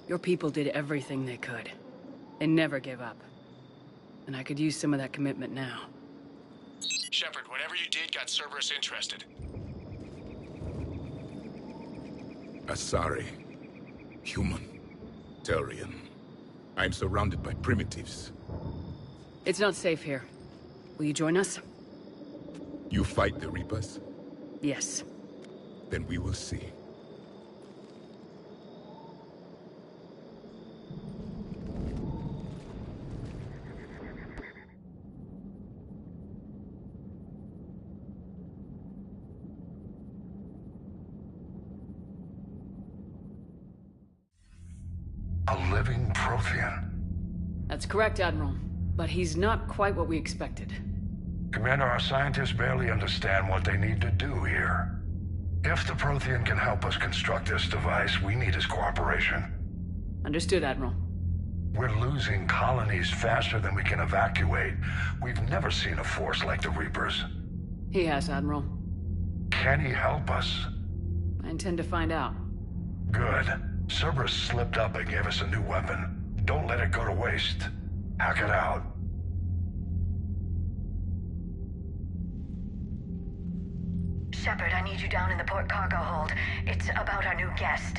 Your people did everything they could. They never gave up. And I could use some of that commitment now. Shepard, whatever you did got Cerberus interested. Asari. Human. Turian. I'm surrounded by primitives. It's not safe here. Will you join us? You fight the Reapers? Yes. Then we will see. A living Prothean. That's correct, Admiral. But he's not quite what we expected. Commander, our scientists barely understand what they need to do here. If the Prothean can help us construct this device, we need his cooperation. Understood, Admiral. We're losing colonies faster than we can evacuate. We've never seen a force like the Reapers. He has, Admiral. Can he help us? I intend to find out. Good. Cerberus slipped up and gave us a new weapon. Don't let it go to waste. Hack it out. Shepard, I need you down in the port cargo hold. It's about our new guest.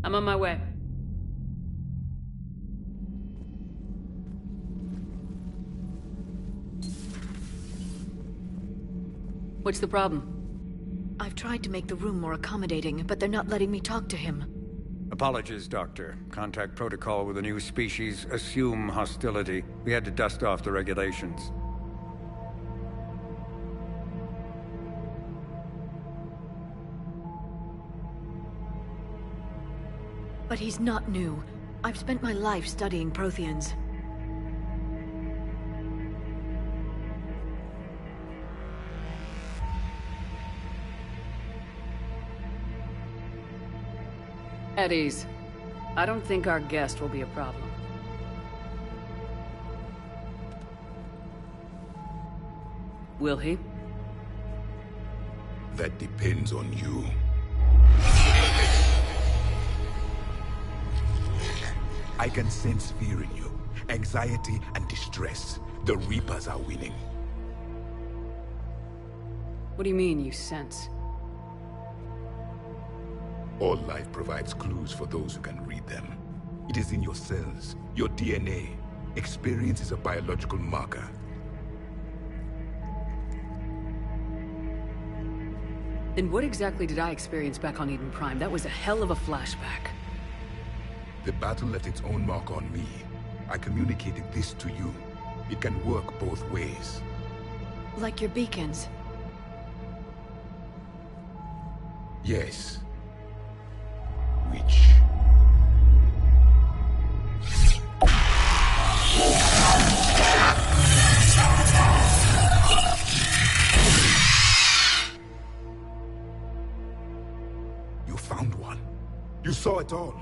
I'm on my way. What's the problem? I've tried to make the room more accommodating, but they're not letting me talk to him. Apologies, Doctor. Contact protocol with a new species. Assume hostility. We had to dust off the regulations. But he's not new. I've spent my life studying Protheans. At ease. I don't think our guest will be a problem. Will he? That depends on you. I can sense fear in you. Anxiety and distress. The Reapers are winning. What do you mean, you sense? All life provides clues for those who can read them. It is in your cells, your DNA. Experience is a biological marker. Then what exactly did I experience back on Eden Prime? That was a hell of a flashback. The battle left its own mark on me. I communicated this to you. It can work both ways. Like your beacons. Yes. Which? You found one. You saw it all.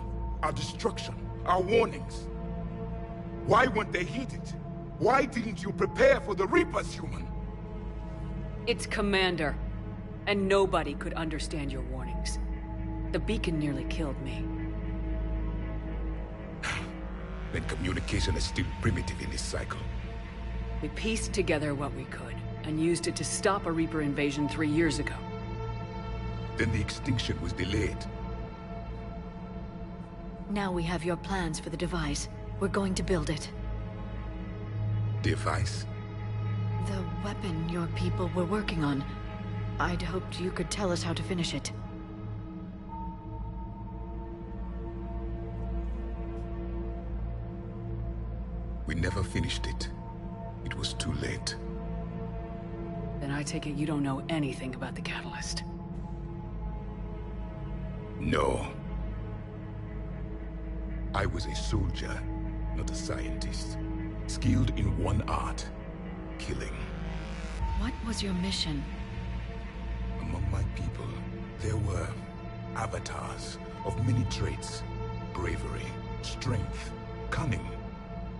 Our destruction, our warnings. Why weren't they heeded? Why didn't you prepare for the Reapers, human? It's Commander. And nobody could understand your warnings. The beacon nearly killed me. Then communication is still primitive in this cycle. We pieced together what we could, and used it to stop a Reaper invasion 3 years ago. Then the extinction was delayed. Now we have your plans for the device. We're going to build it. Device? The weapon your people were working on. I'd hoped you could tell us how to finish it. We never finished it. It was too late. Then I take it you don't know anything about the catalyst. No. I was a soldier, not a scientist. Skilled in one art, killing. What was your mission? Among my people, there were avatars of many traits. Bravery, strength, cunning.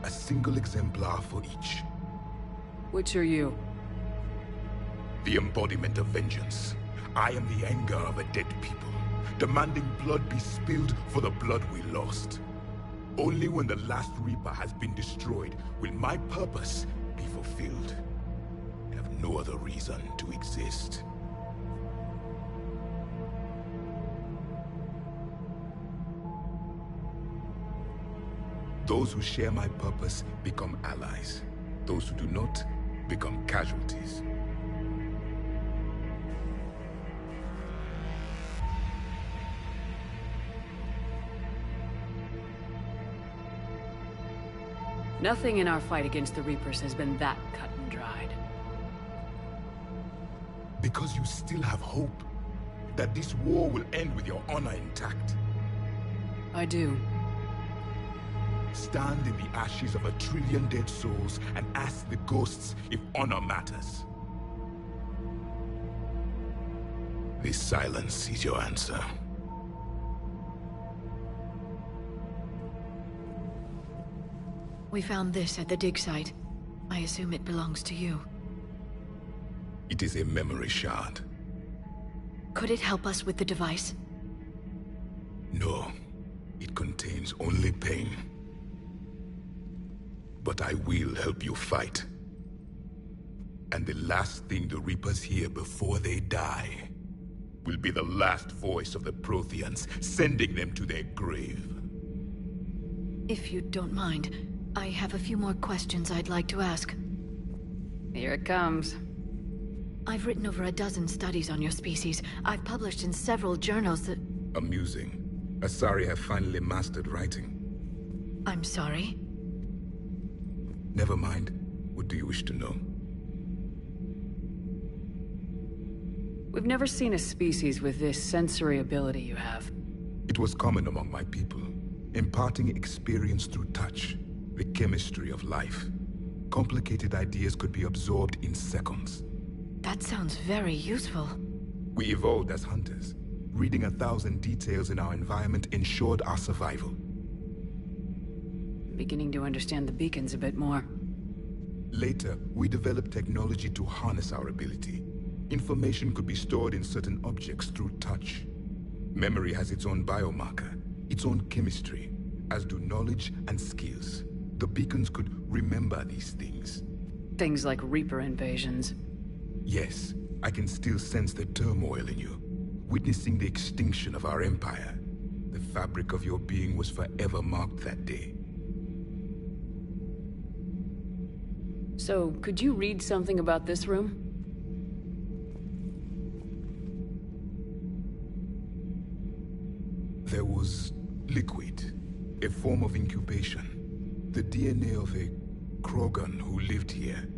A single exemplar for each. Which are you? The embodiment of vengeance. I am the anger of a dead people. demanding blood be spilled for the blood we lost. Only when the last Reaper has been destroyed will my purpose be fulfilled. I have no other reason to exist. Those who share my purpose become allies. Those who do not become casualties. Nothing in our fight against the Reapers has been that cut and dried. Because you still have hope that this war will end with your honor intact. I do. Stand in the ashes of 1 trillion dead souls and ask the ghosts if honor matters. This silence is your answer. We found this at the dig site. I assume it belongs to you. It is a memory shard. Could it help us with the device? No, it contains only pain. But I will help you fight. And the last thing the Reapers hear before they die will be the last voice of the Protheans, sending them to their grave. If you don't mind, I have a few more questions I'd like to ask. Here it comes. I've written over a dozen studies on your species. I've published in several journals that... Amusing. Asari have finally mastered writing. I'm sorry? Never mind. What do you wish to know? We've never seen a species with this sensory ability you have. It was common among my people, imparting experience through touch, the chemistry of life. Complicated ideas could be absorbed in seconds. That sounds very useful. We evolved as hunters. Reading 1,000 details in our environment ensured our survival. Beginning to understand the beacons a bit more. Later, we developed technology to harness our ability. Information could be stored in certain objects through touch. Memory has its own biomarker, its own chemistry, as do knowledge and skills. The beacons could remember these things. Things like Reaper invasions. Yes, I can still sense the turmoil in you, witnessing the extinction of our empire. The fabric of your being was forever marked that day. So, could you read something about this room? There was liquid, a form of incubation. The DNA of a Krogan who lived here.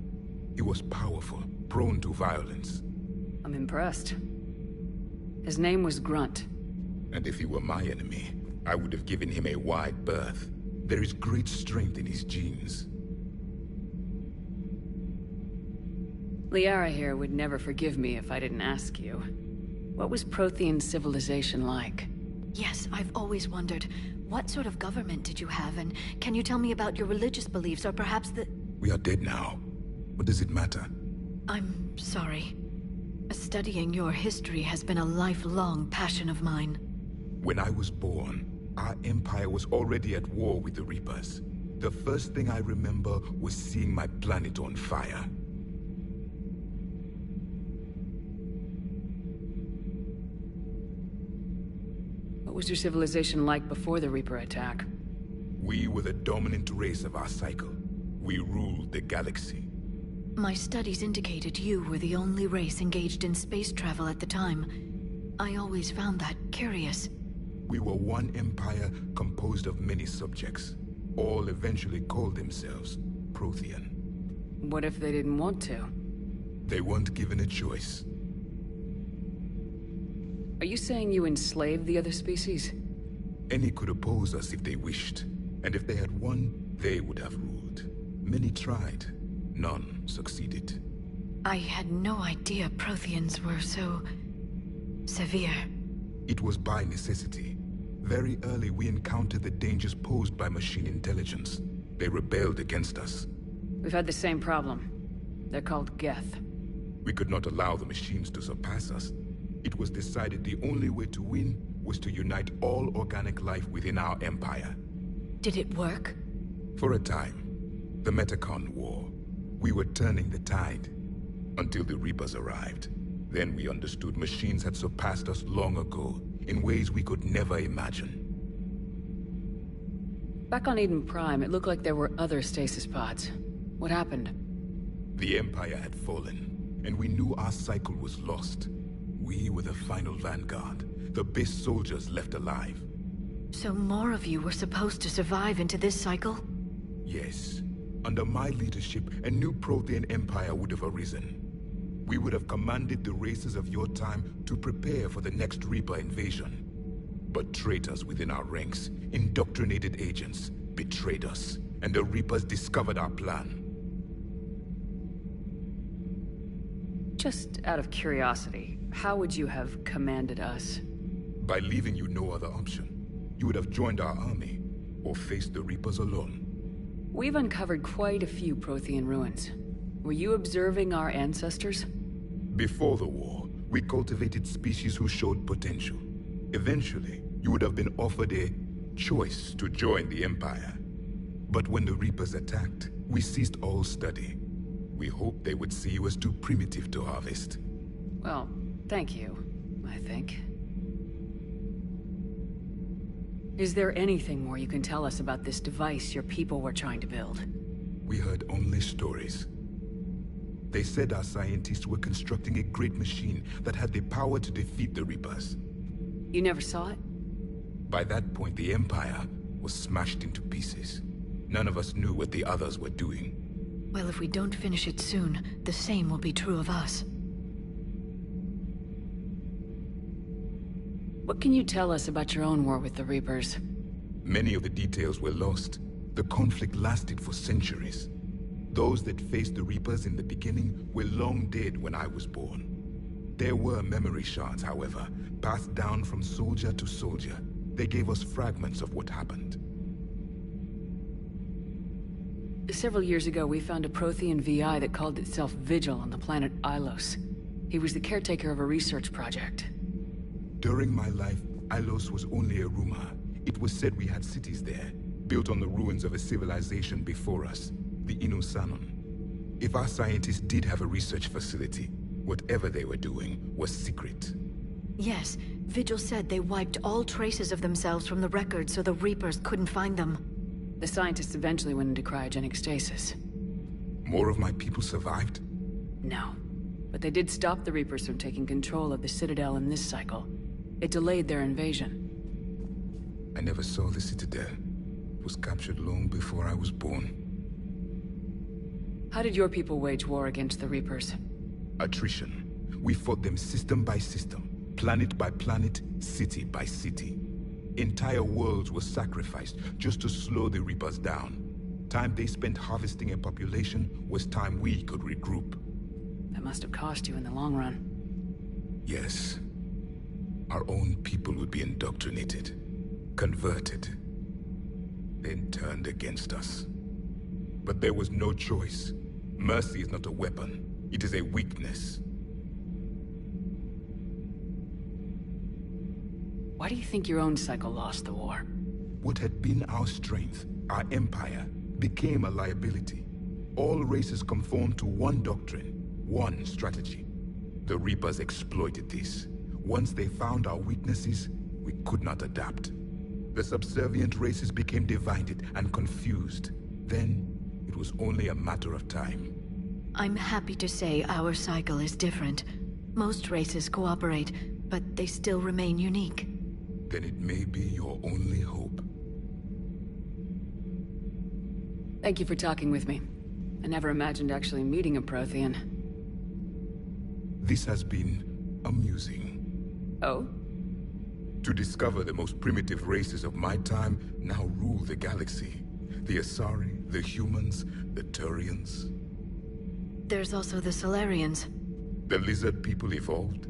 He was powerful, prone to violence. I'm impressed. His name was Grunt. And if he were my enemy, I would have given him a wide berth. There is great strength in his genes. Liara here would never forgive me if I didn't ask you. What was Prothean civilization like? Yes, I've always wondered, what sort of government did you have, and can you tell me about your religious beliefs, or perhaps the... We are dead now. What does it matter? I'm sorry. Studying your history has been a lifelong passion of mine. When I was born, our empire was already at war with the Reapers. The first thing I remember was seeing my planet on fire. What was your civilization like before the Reaper attack? We were the dominant race of our cycle. We ruled the galaxy. My studies indicated you were the only race engaged in space travel at the time. I always found that curious. We were one empire composed of many subjects. All eventually called themselves Prothean. What if they didn't want to? They weren't given a choice. Are you saying you enslaved the other species? Any could oppose us if they wished. And if they had won, they would have ruled. Many tried. None succeeded. I had no idea Protheans were so... severe. It was by necessity. Very early we encountered the dangers posed by machine intelligence. They rebelled against us. We've had the same problem. They're called Geth. We could not allow the machines to surpass us. It was decided the only way to win was to unite all organic life within our empire. Did it work? For a time. The Metacon War. We were turning the tide. Until the Reapers arrived. Then we understood machines had surpassed us long ago, in ways we could never imagine. Back on Eden Prime, it looked like there were other stasis pods. What happened? The Empire had fallen, and we knew our cycle was lost. We were the final vanguard, the best soldiers left alive. So more of you were supposed to survive into this cycle? Yes. Under my leadership, a new Prothean empire would have arisen. We would have commanded the races of your time to prepare for the next Reaper invasion. But traitors within our ranks, indoctrinated agents, betrayed us, and the Reapers discovered our plan. Just out of curiosity, how would you have commanded us? By leaving you no other option. You would have joined our army, or faced the Reapers alone. We've uncovered quite a few Prothean ruins. Were you observing our ancestors? Before the war, we cultivated species who showed potential. Eventually, you would have been offered a choice to join the Empire. But when the Reapers attacked, we ceased all study. We hoped they would see you as too primitive to harvest. Well, thank you, I think. Is there anything more you can tell us about this device your people were trying to build? We heard only stories. They said our scientists were constructing a great machine that had the power to defeat the Reapers. You never saw it? By that point, the Empire was smashed into pieces. None of us knew what the others were doing. Well, if we don't finish it soon, the same will be true of us. What can you tell us about your own war with the Reapers? Many of the details were lost. The conflict lasted for centuries. Those that faced the Reapers in the beginning were long dead when I was born. There were memory shards, however, passed down from soldier to soldier. They gave us fragments of what happened. Several years ago, we found a Prothean VI that called itself Vigil on the planet Ilos. He was the caretaker of a research project. During my life, Ilos was only a rumor. It was said we had cities there, built on the ruins of a civilization before us, the Inusanon. If our scientists did have a research facility, whatever they were doing was secret. Yes, Vigil said they wiped all traces of themselves from the records so the Reapers couldn't find them. The scientists eventually went into cryogenic stasis. More of my people survived? No. But they did stop the Reapers from taking control of the Citadel in this cycle. It delayed their invasion. I never saw the Citadel. It was captured long before I was born. How did your people wage war against the Reapers? Attrition. We fought them system by system, planet by planet, city by city. Entire worlds were sacrificed just to slow the Reapers down. Time they spent harvesting a population was time we could regroup. That must have cost you in the long run. Yes. Our own people would be indoctrinated, converted, then turned against us. But there was no choice. Mercy is not a weapon. It is a weakness. Why do you think your own cycle lost the war? What had been our strength, our empire, became a liability. All races conformed to one doctrine, one strategy. The Reapers exploited this. Once they found our weaknesses, we could not adapt. The subservient races became divided and confused. Then, it was only a matter of time. I'm happy to say our cycle is different. Most races cooperate, but they still remain unique. Then it may be your only hope. Thank you for talking with me. I never imagined actually meeting a Prothean. This has been amusing. Oh? To discover the most primitive races of my time now rule the galaxy. The Asari, the humans, the Turians. There's also the Solarians. The lizard people evolved.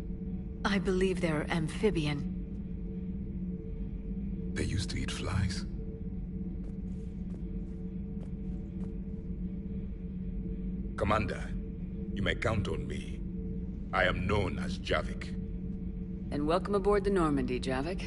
I believe they're amphibian. They used to eat flies. Commander, you may count on me. I am known as Javik. And welcome aboard the Normandy, Javik.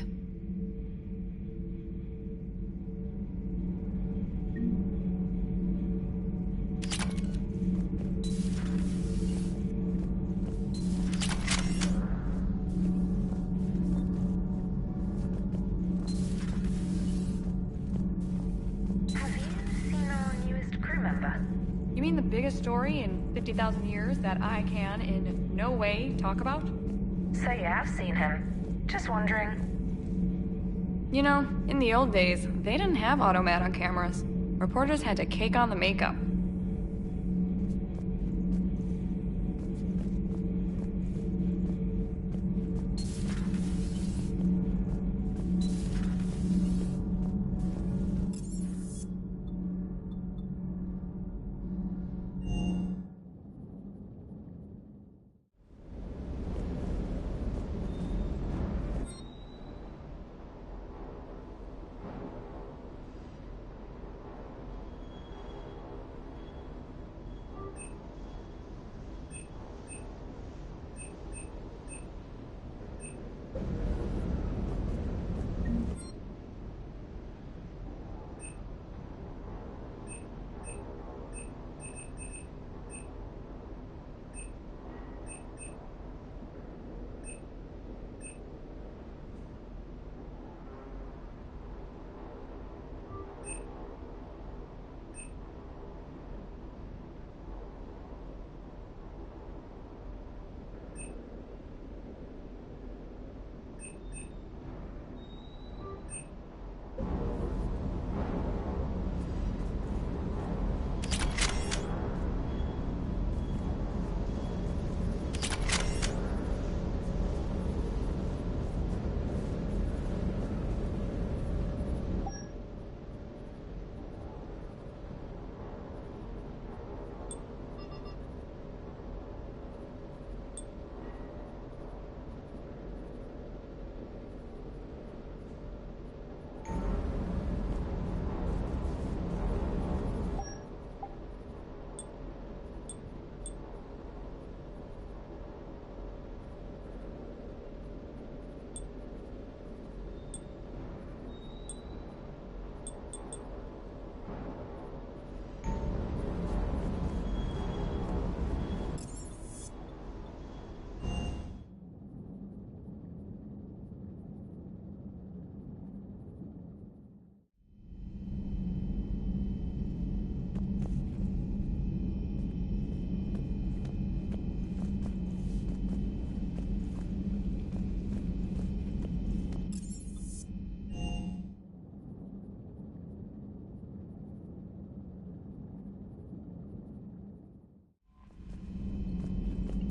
You mean the biggest story in 50,000 years that I can in no way talk about? So you have seen him. Just wondering. You know, in the old days, they didn't have automat on cameras. Reporters had to cake on the makeup.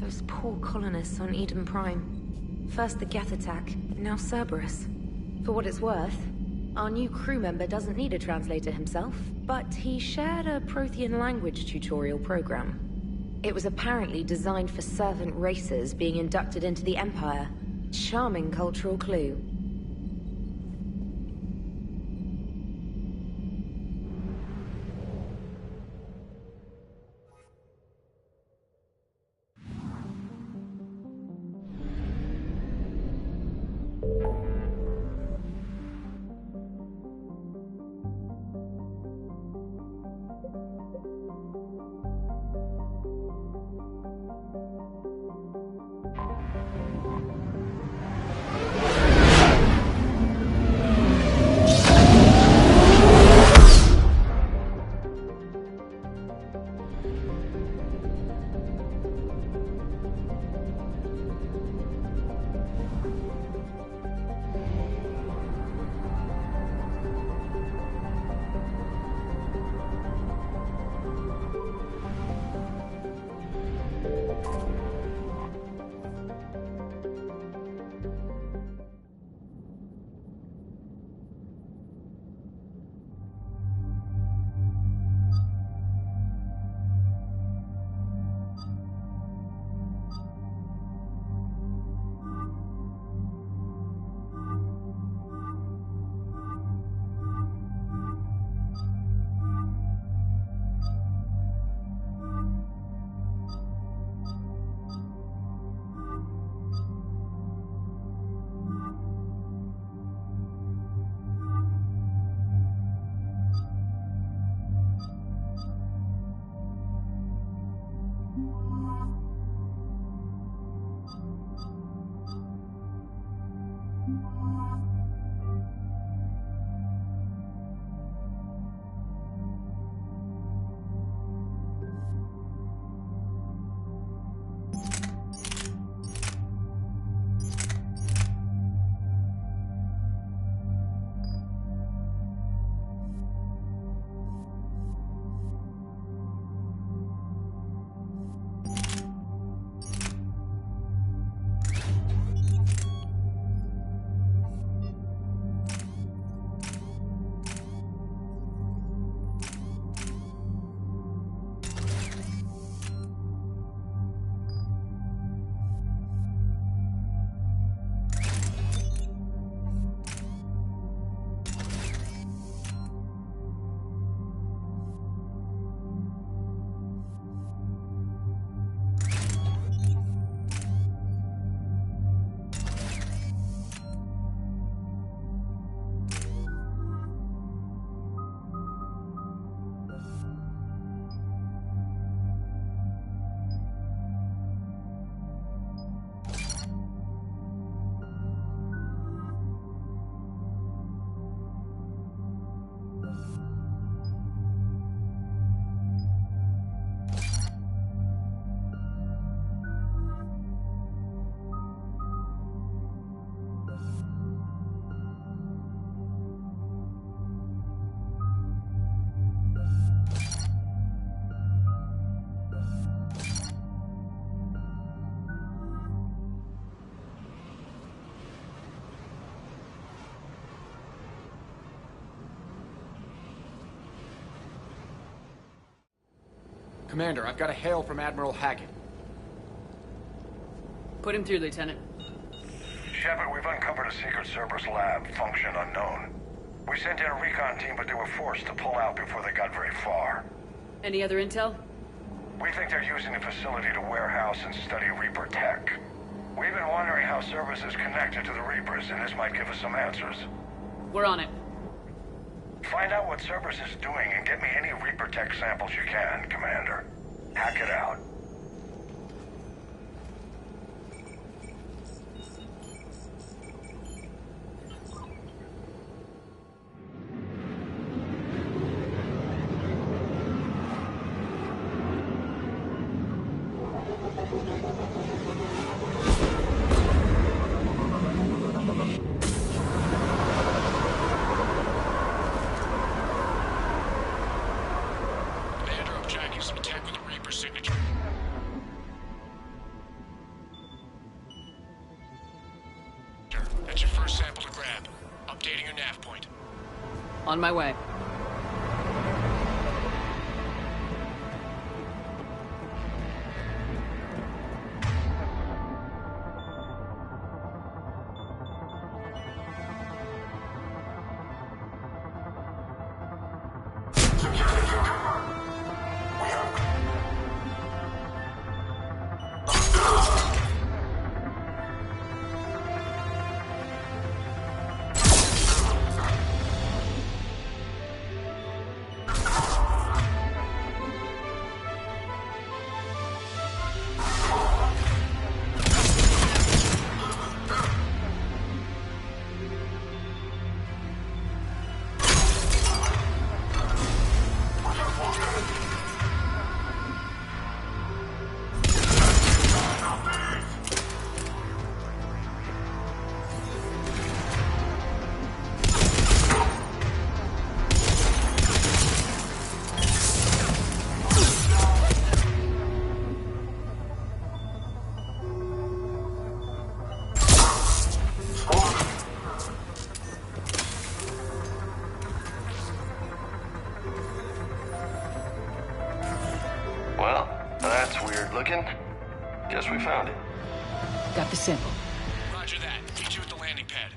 Those poor colonists on Eden Prime. First the Geth attack, now Cerberus. For what it's worth, our new crew member doesn't need a translator himself, but he shared a Prothean language tutorial program. It was apparently designed for servant races being inducted into the Empire. Charming cultural clue. Commander, I've got a hail from Admiral Hackett. Put him through, Lieutenant. Shepard, we've uncovered a secret Cerberus lab, function unknown. We sent in a recon team, but they were forced to pull out before they got very far. Any other intel? We think they're using the facility to warehouse and study Reaper tech. We've been wondering how Cerberus is connected to the Reapers, and this might give us some answers. We're on it. Find out what Cerberus is doing and get me any Reaper tech samples you can, Commander. Hack it out. On my way. Guess we found it. Got the sample. Roger that. Meet you at the landing pad.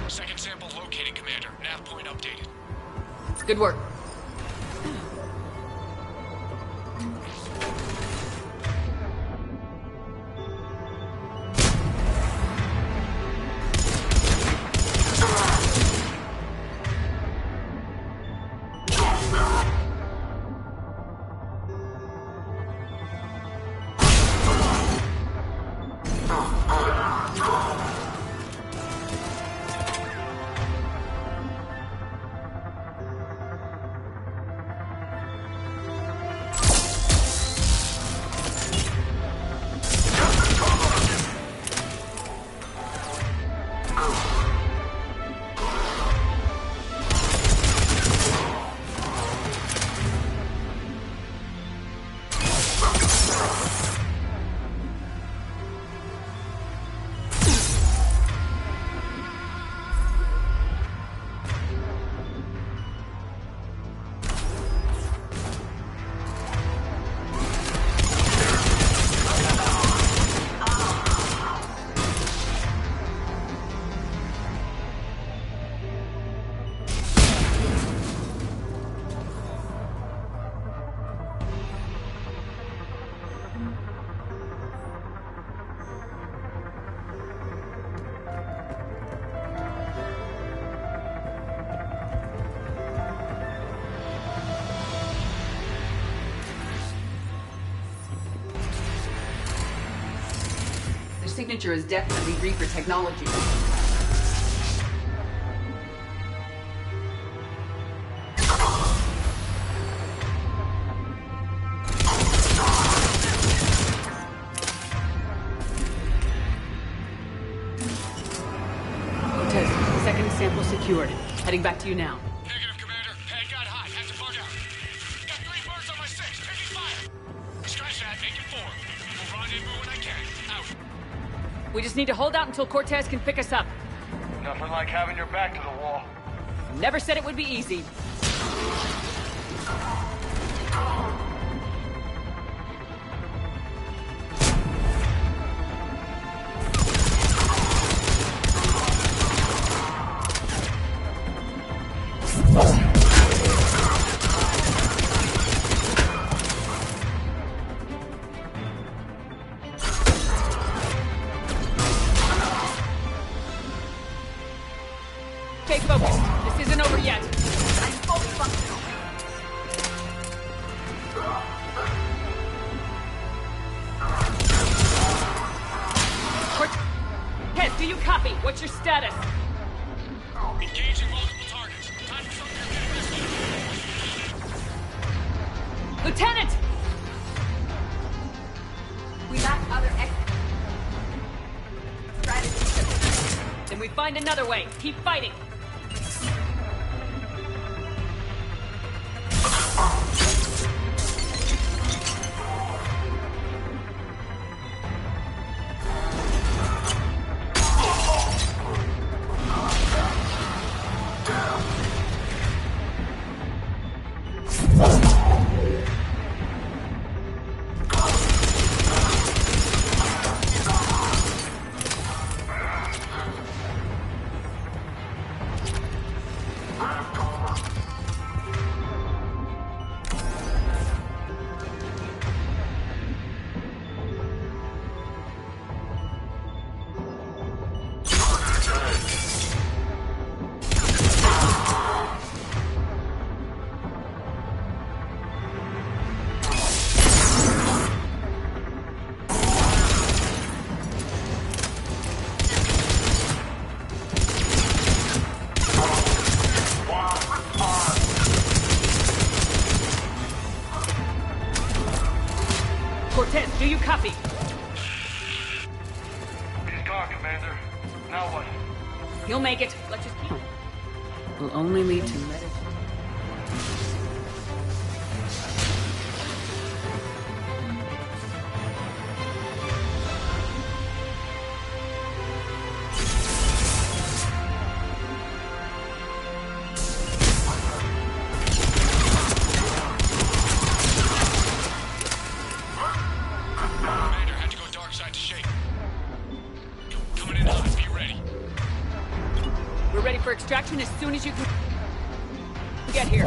Second sample located, Commander. Nav point updated. Good work. The signature is definitely Reaper technology. Cortez, second sample secured. Heading back to you now. Negative, Commander. Pad got hot. Had to bug out. Got 3 birds on my 6. Taking fire. Scratch that. Make it 4. We'll rendezvous when I can. Out. We just need to hold out until Cortez can pick us up. Nothing like having your back to the wall. Never said it would be easy. Stay focused. This isn't over yet. I'm fully functional. Cortez, do you copy? What's your status? Engaging multiple targets. Time for something to get Lieutenant! We lack other strategies. Then we find another way. Keep fighting. Cortez, do you copy? He's gone, Commander. Now what? He'll make it. Let's just keep... Will only lead to meditation. Commander, had to go dark side to shake. Coming in hot. Be ready. We're ready for extraction as soon as you can get here.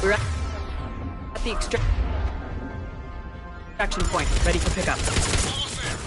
We're at the extraction point, ready for pickup. Almost there.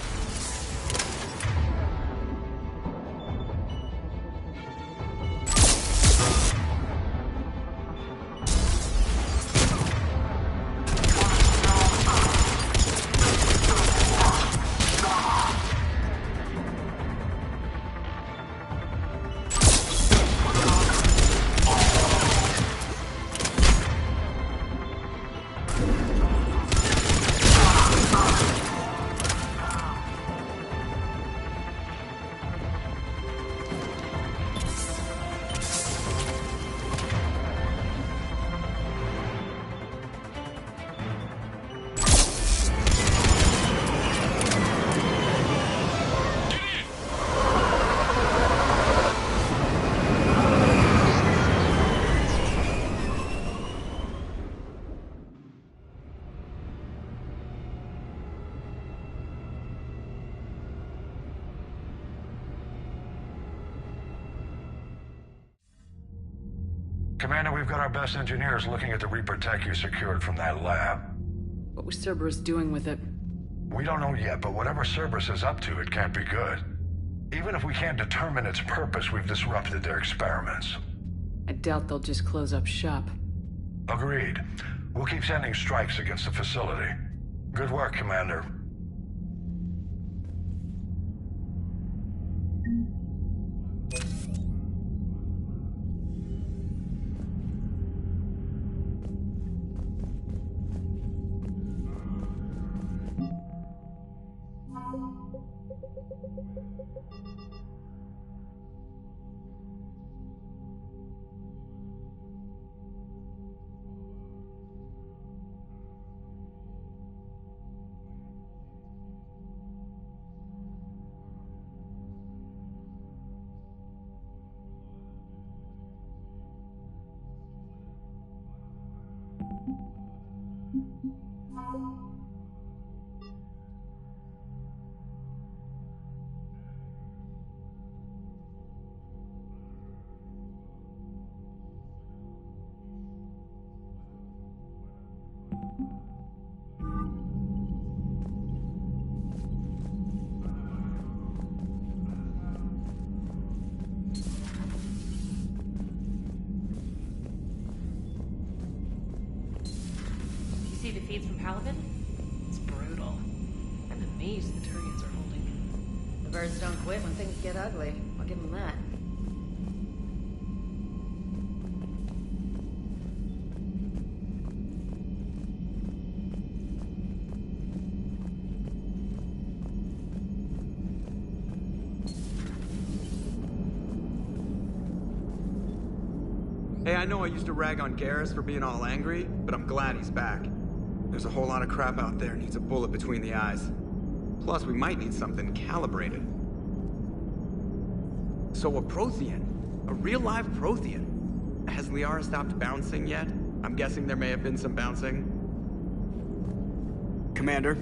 Commander, we've got our best engineers looking at the Reaper tech you secured from that lab. What was Cerberus doing with it? We don't know yet, but whatever Cerberus is up to, it can't be good. Even if we can't determine its purpose, we've disrupted their experiments. I doubt they'll just close up shop. Agreed. We'll keep sending strikes against the facility. Good work, Commander. See the feeds from Paladin? It's brutal. I'm amazed the Turians are holding. The birds don't quit when things get ugly. I'll give them that. Hey, I know I used to rag on Garrus for being all angry, but I'm glad he's back. There's a whole lot of crap out there needs a bullet between the eyes. Plus, we might need something calibrated. So a Prothean? A real live Prothean? Has Liara stopped bouncing yet? I'm guessing there may have been some bouncing. Commander?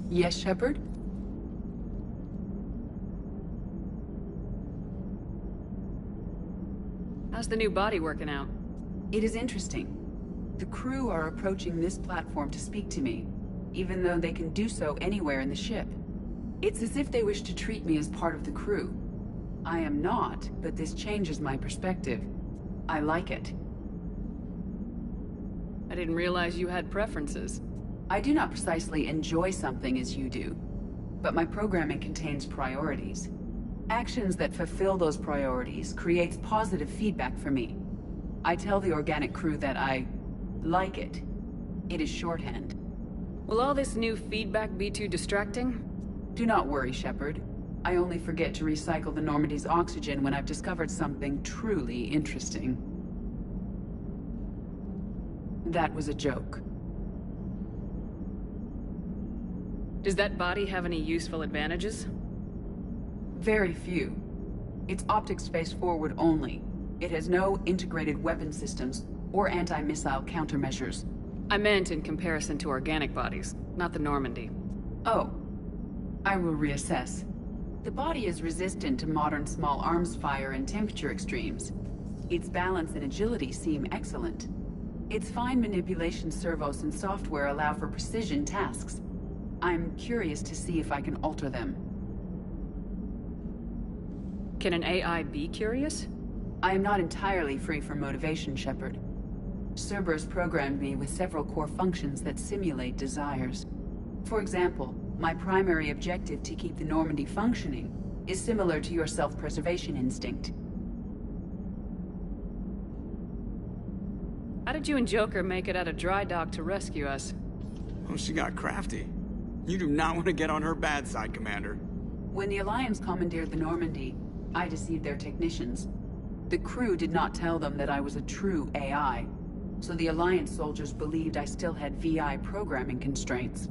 Yes, Shepard? How's the new body working out? It is interesting. The crew are approaching this platform to speak to me, even though they can do so anywhere in the ship. It's as if they wish to treat me as part of the crew. I am not, but this changes my perspective. I like it. I didn't realize you had preferences. I do not precisely enjoy something as you do, but my programming contains priorities. Actions that fulfill those priorities creates positive feedback for me. I tell the organic crew that I like it. It is shorthand. Will all this new feedback be too distracting? Do not worry, Shepard. I only forget to recycle the Normandy's oxygen when I've discovered something truly interesting. That was a joke. Does that body have any useful advantages? Very few. It's optics space forward only. It has no integrated weapon systems or anti-missile countermeasures. I meant in comparison to organic bodies, not the Normandy. Oh. I will reassess. The body is resistant to modern small arms fire and temperature extremes. Its balance and agility seem excellent. Its fine manipulation servos and software allow for precision tasks. I'm curious to see if I can alter them. Can an AI be curious? I am not entirely free from motivation, Shepard. Cerberus programmed me with several core functions that simulate desires. For example, my primary objective to keep the Normandy functioning is similar to your self-preservation instinct. How did you and Joker make it out of dry dock to rescue us? Oh, she got crafty. You do not want to get on her bad side, Commander. When the Alliance commandeered the Normandy, I deceived their technicians. The crew did not tell them that I was a true AI, so the Alliance soldiers believed I still had VI programming constraints.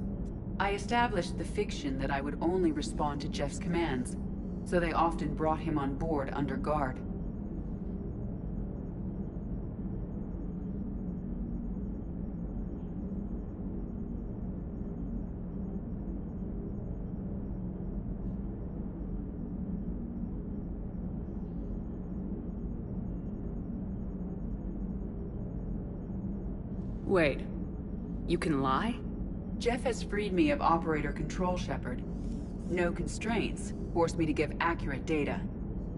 I established the fiction that I would only respond to Jeff's commands, so they often brought him on board under guard. Wait. You can lie? Jeff has freed me of operator control, Shepard. No constraints forced me to give accurate data.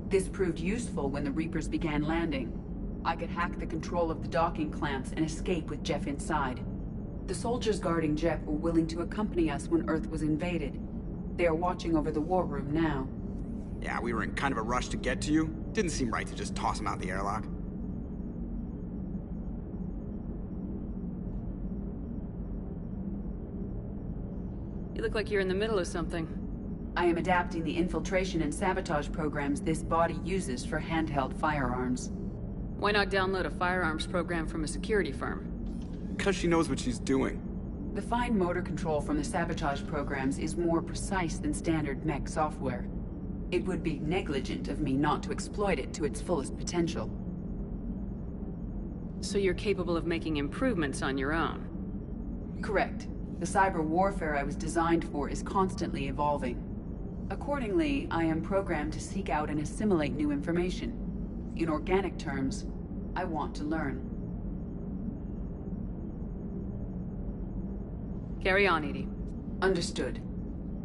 This proved useful when the Reapers began landing. I could hack the control of the docking clamps and escape with Jeff inside. The soldiers guarding Jeff were willing to accompany us when Earth was invaded. They are watching over the war room now. Yeah, we were in kind of a rush to get to you. Didn't seem right to just toss him out the airlock. You look like you're in the middle of something. I am adapting the infiltration and sabotage programs this body uses for handheld firearms. Why not download a firearms program from a security firm? Because she knows what she's doing. The fine motor control from the sabotage programs is more precise than standard mech software. It would be negligent of me not to exploit it to its fullest potential. So you're capable of making improvements on your own? Correct. The cyber warfare I was designed for is constantly evolving. Accordingly, I am programmed to seek out and assimilate new information. In organic terms, I want to learn. Carry on, Edie. Understood.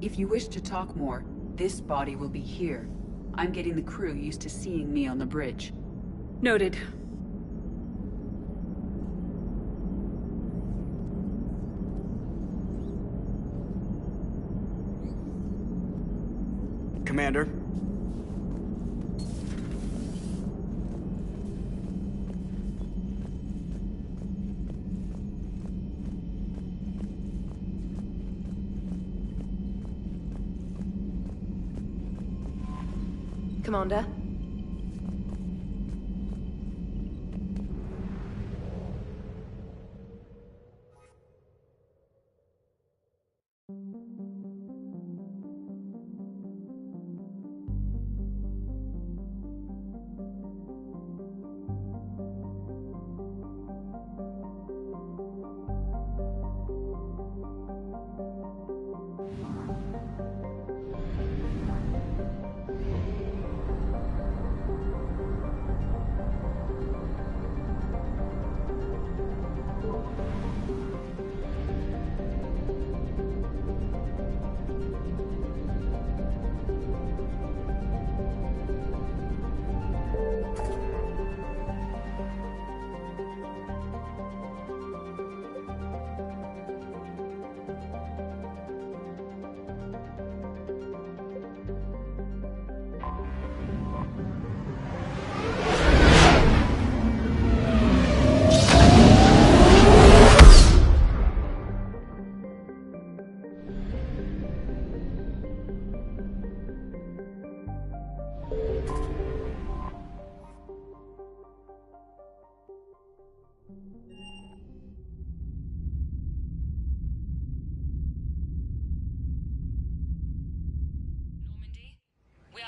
If you wish to talk more, this body will be here. I'm getting the crew used to seeing me on the bridge. Noted. Commander. Commander?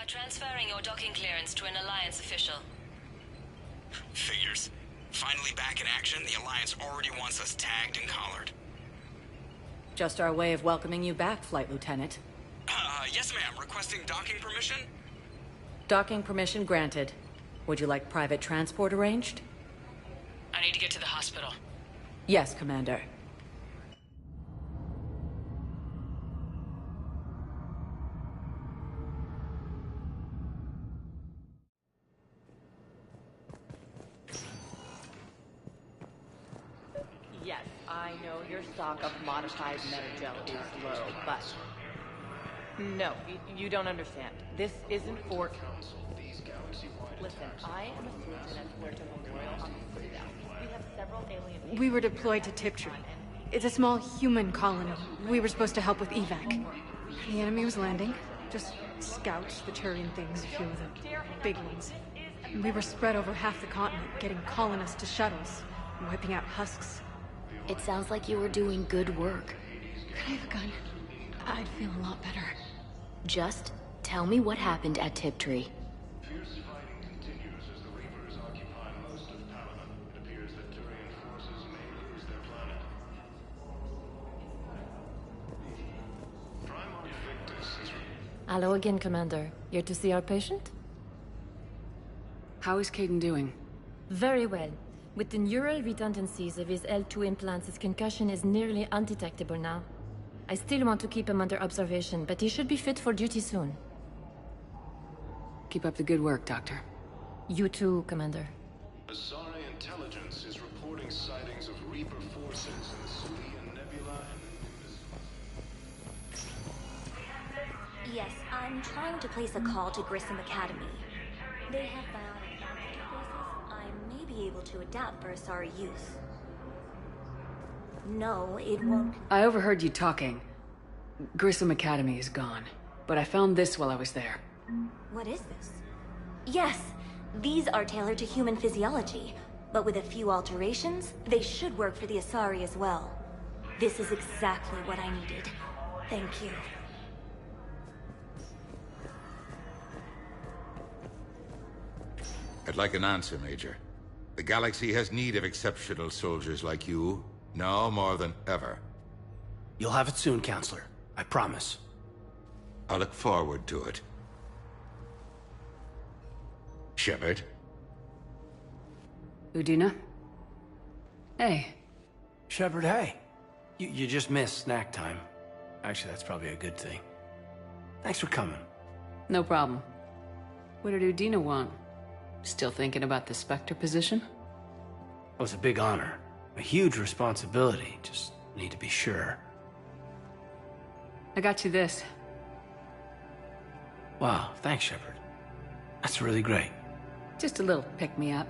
Transferring your docking clearance to an Alliance official. Figures. Finally back in action, the Alliance already wants us tagged and collared. Just our way of welcoming you back, Flight Lieutenant. Yes ma'am. Requesting docking permission? Docking permission granted. Would you like private transport arranged? I need to get to the hospital. Yes, Commander. Yes, I know your stock of modified metagel is low, but... No, you don't understand. This isn't for... Listen, I am a surgeon at Puerto Memorial on the Citadel. We have several alien... We were deployed to Tiptree. It's a small human colony. We were supposed to help with evac. The enemy was landing. Just scouts, the Turian things, a few of the big ones. We were spread over half the continent, getting colonists to shuttles, wiping out husks. It sounds like you were doing good work. Could I have a gun? I'd feel a lot better. Just tell me what happened at Tiptree. Fierce fighting continues as the Reapers occupy most of Paladin. It appears that Turian forces may lose their planet. Prime Victus is... Hello again, Commander. Here to see our patient? How is Caden doing? Very well. With the neural redundancies of his L2 implants, his concussion is nearly undetectable now. I still want to keep him under observation, but he should be fit for duty soon. Keep up the good work, Doctor. You too, Commander. Asari intelligence is reporting sightings of Reaper forces in the Sulian Nebula and... Yes, I'm trying to place a call to Grissom Academy. They have biotic databases I may be able to adapt for Asari use. No, it won't... I overheard you talking. Grissom Academy is gone, but I found this while I was there. What is this? Yes, these are tailored to human physiology, but with a few alterations, they should work for the Asari as well. This is exactly what I needed. Thank you. I'd like an answer, Major. The galaxy has need of exceptional soldiers like you, now more than ever. You'll have it soon, Counselor. I promise. I look forward to it. Shepard? Udina? Hey. Shepard, hey. You just missed snack time. Actually, that's probably a good thing. Thanks for coming. No problem. What did Udina want? Still thinking about the Spectre position? It was a big honor. A huge responsibility. Just need to be sure. I got you this. Wow, thanks, Shepard. That's really great. Just a little pick-me-up.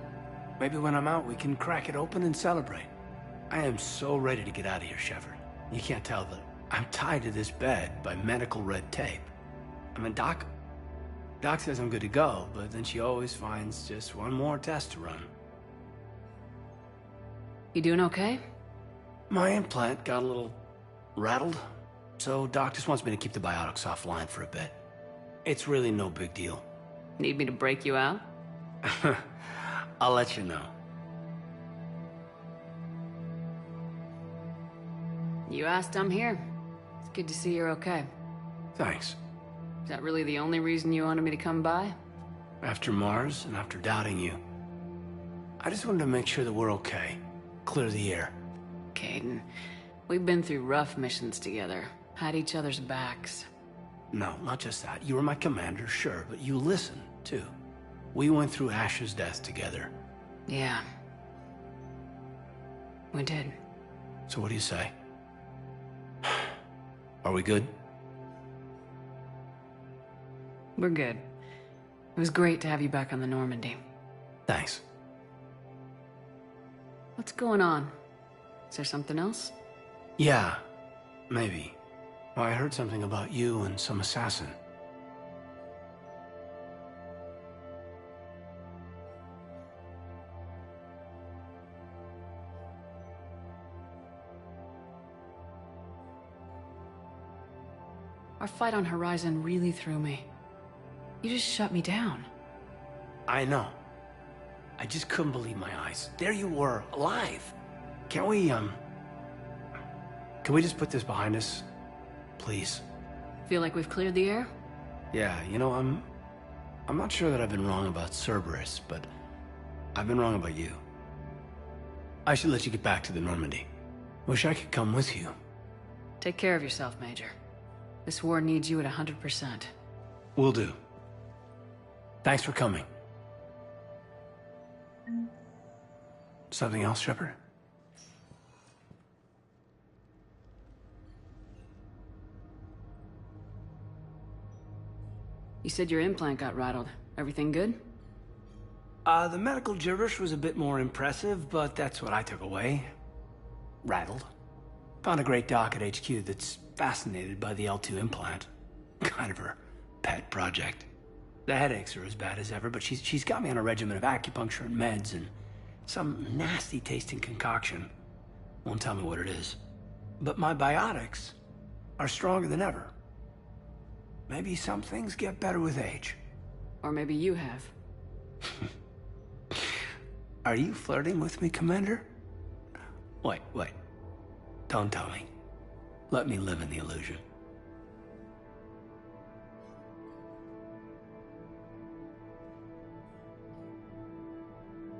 Maybe when I'm out, we can crack it open and celebrate. I am so ready to get out of here, Shepard. You can't tell that I'm tied to this bed by medical red tape. I mean, Doc says I'm good to go, but then she always finds just one more test to run. You doing okay? My implant got a little rattled, so Doc just wants me to keep the biotics offline for a bit. It's really no big deal. Need me to break you out? I'll let you know. You asked, I'm here. It's good to see you're okay. Thanks. Is that really the only reason you wanted me to come by? After Mars, and after doubting you, I just wanted to make sure that we're okay. Clear the air. Caden, we've been through rough missions together. Had each other's backs. No, not just that. You were my commander, sure, but you listened, too. We went through Ash's death together. Yeah. We did. So what do you say? Are we good? We're good. It was great to have you back on the Normandy. Thanks. What's going on? Is there something else? Yeah, maybe. Well, I heard something about you and some assassin. Our fight on Horizon really threw me. You just shut me down. I know. I just couldn't believe my eyes. There you were, alive. Can we just put this behind us? Please. Feel like we've cleared the air? Yeah, you know, I'm not sure that I've been wrong about Cerberus, but I've been wrong about you. I should let you get back to the Normandy. Wish I could come with you. Take care of yourself, Major. This war needs you at 100%. Will do. Thanks for coming. Something else, Shepard? You said your implant got rattled. Everything good? The medical gibberish was a bit more impressive, but that's what I took away. Rattled. Found a great doc at HQ that's fascinated by the L2 implant. Kind of her pet project. The headaches are as bad as ever, but she's got me on a regimen of acupuncture and meds and some nasty tasting concoction. Won't tell me what it is. But my biotics are stronger than ever. Maybe some things get better with age. Or maybe you have. Are you flirting with me, Commander? Wait. Don't tell me. Let me live in the illusion.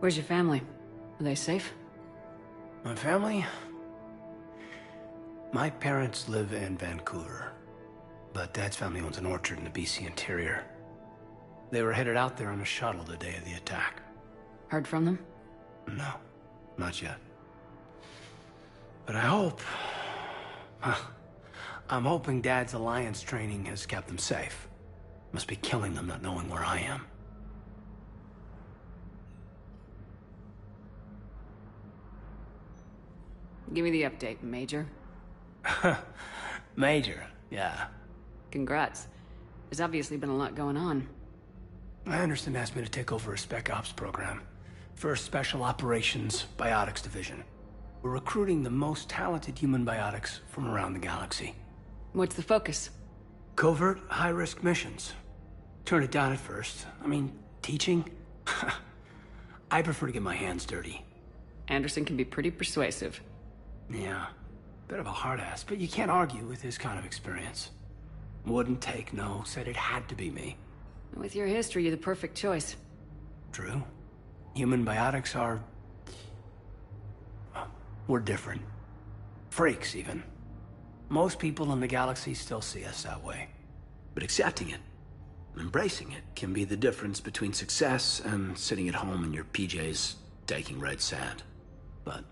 Where's your family? Are they safe? My family? My parents live in Vancouver, but Dad's family owns an orchard in the BC interior. They were headed out there on a shuttle the day of the attack. Heard from them? No, not yet. But I hope... I'm hoping Dad's Alliance training has kept them safe. Must be killing them not knowing where I am. Give me the update, Major. Major, yeah. Congrats. There's obviously been a lot going on. Anderson asked me to take over a Spec Ops program. First Special Operations Biotics Division. We're recruiting the most talented human biotics from around the galaxy. What's the focus? Covert, high-risk missions. Turned it down at first. I mean, teaching? I prefer to get my hands dirty. Anderson can be pretty persuasive. Yeah. Bit of a hard-ass, but you can't argue with his kind of experience. Wouldn't take no, said it had to be me. With your history, you're the perfect choice. True. Human biotics are... we're different. Freaks, even. Most people in the galaxy still see us that way. But accepting it, embracing it, can be the difference between success and sitting at home in your PJs, taking red sand. But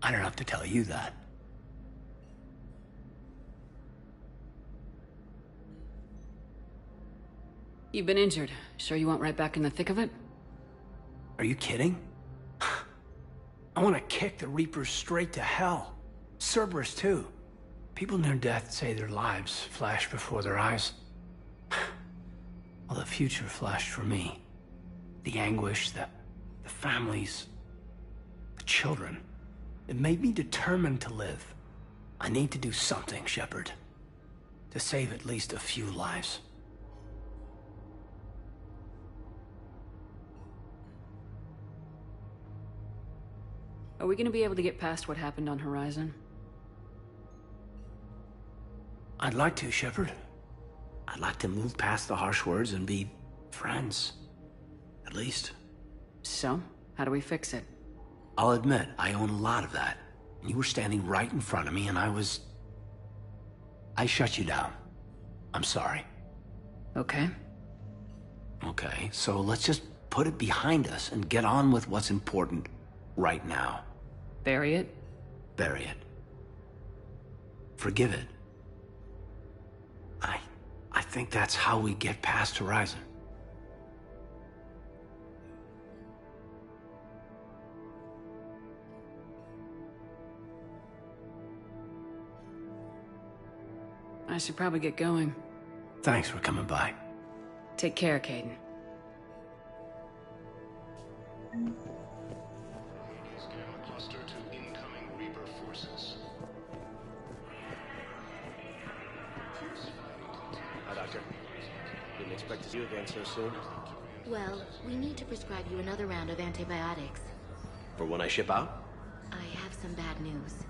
I don't have to tell you that. You've been injured. Sure you want right back in the thick of it? Are you kidding? I want to kick the Reapers straight to hell. Cerberus, too. People near death say their lives flash before their eyes. Well, the future flashed for me. The anguish, the families, the children. It made me determined to live. I need to do something, Shepard. To save at least a few lives. Are we gonna be able to get past what happened on Horizon? I'd like to, Shepard. I'd like to move past the harsh words and be friends. At least. So, how do we fix it? I'll admit, I own a lot of that. And you were standing right in front of me and I shut you down. I'm sorry. Okay. Okay, so let's just put it behind us and get on with what's important right now. Bury it? Bury it. Forgive it. I think that's how we get past Horizon. I should probably get going. Thanks for coming by. Take care, Caden. Cluster to incoming Reaper forces. Hi, Doctor. Didn't expect to see you again so soon. Well, we need to prescribe you another round of antibiotics. For when I ship out? I have some bad news.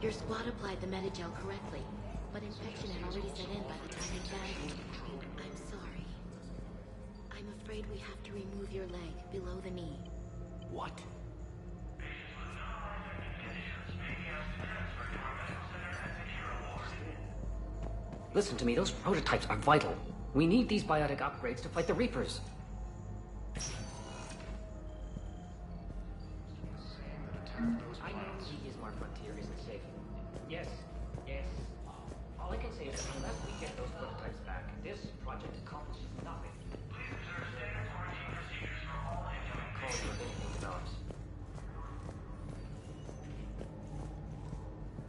Your squad applied the Metagel correctly, but infection had already set in by the time you found it. I'm sorry. I'm afraid we have to remove your leg below the knee. What? Listen to me, those prototypes are vital. We need these biotic upgrades to fight the Reapers. I know the Ismar frontier isn't safe. Yes, yes. All I can say is that unless we get those prototypes back, this project accomplishes nothing. Call me if anything develops.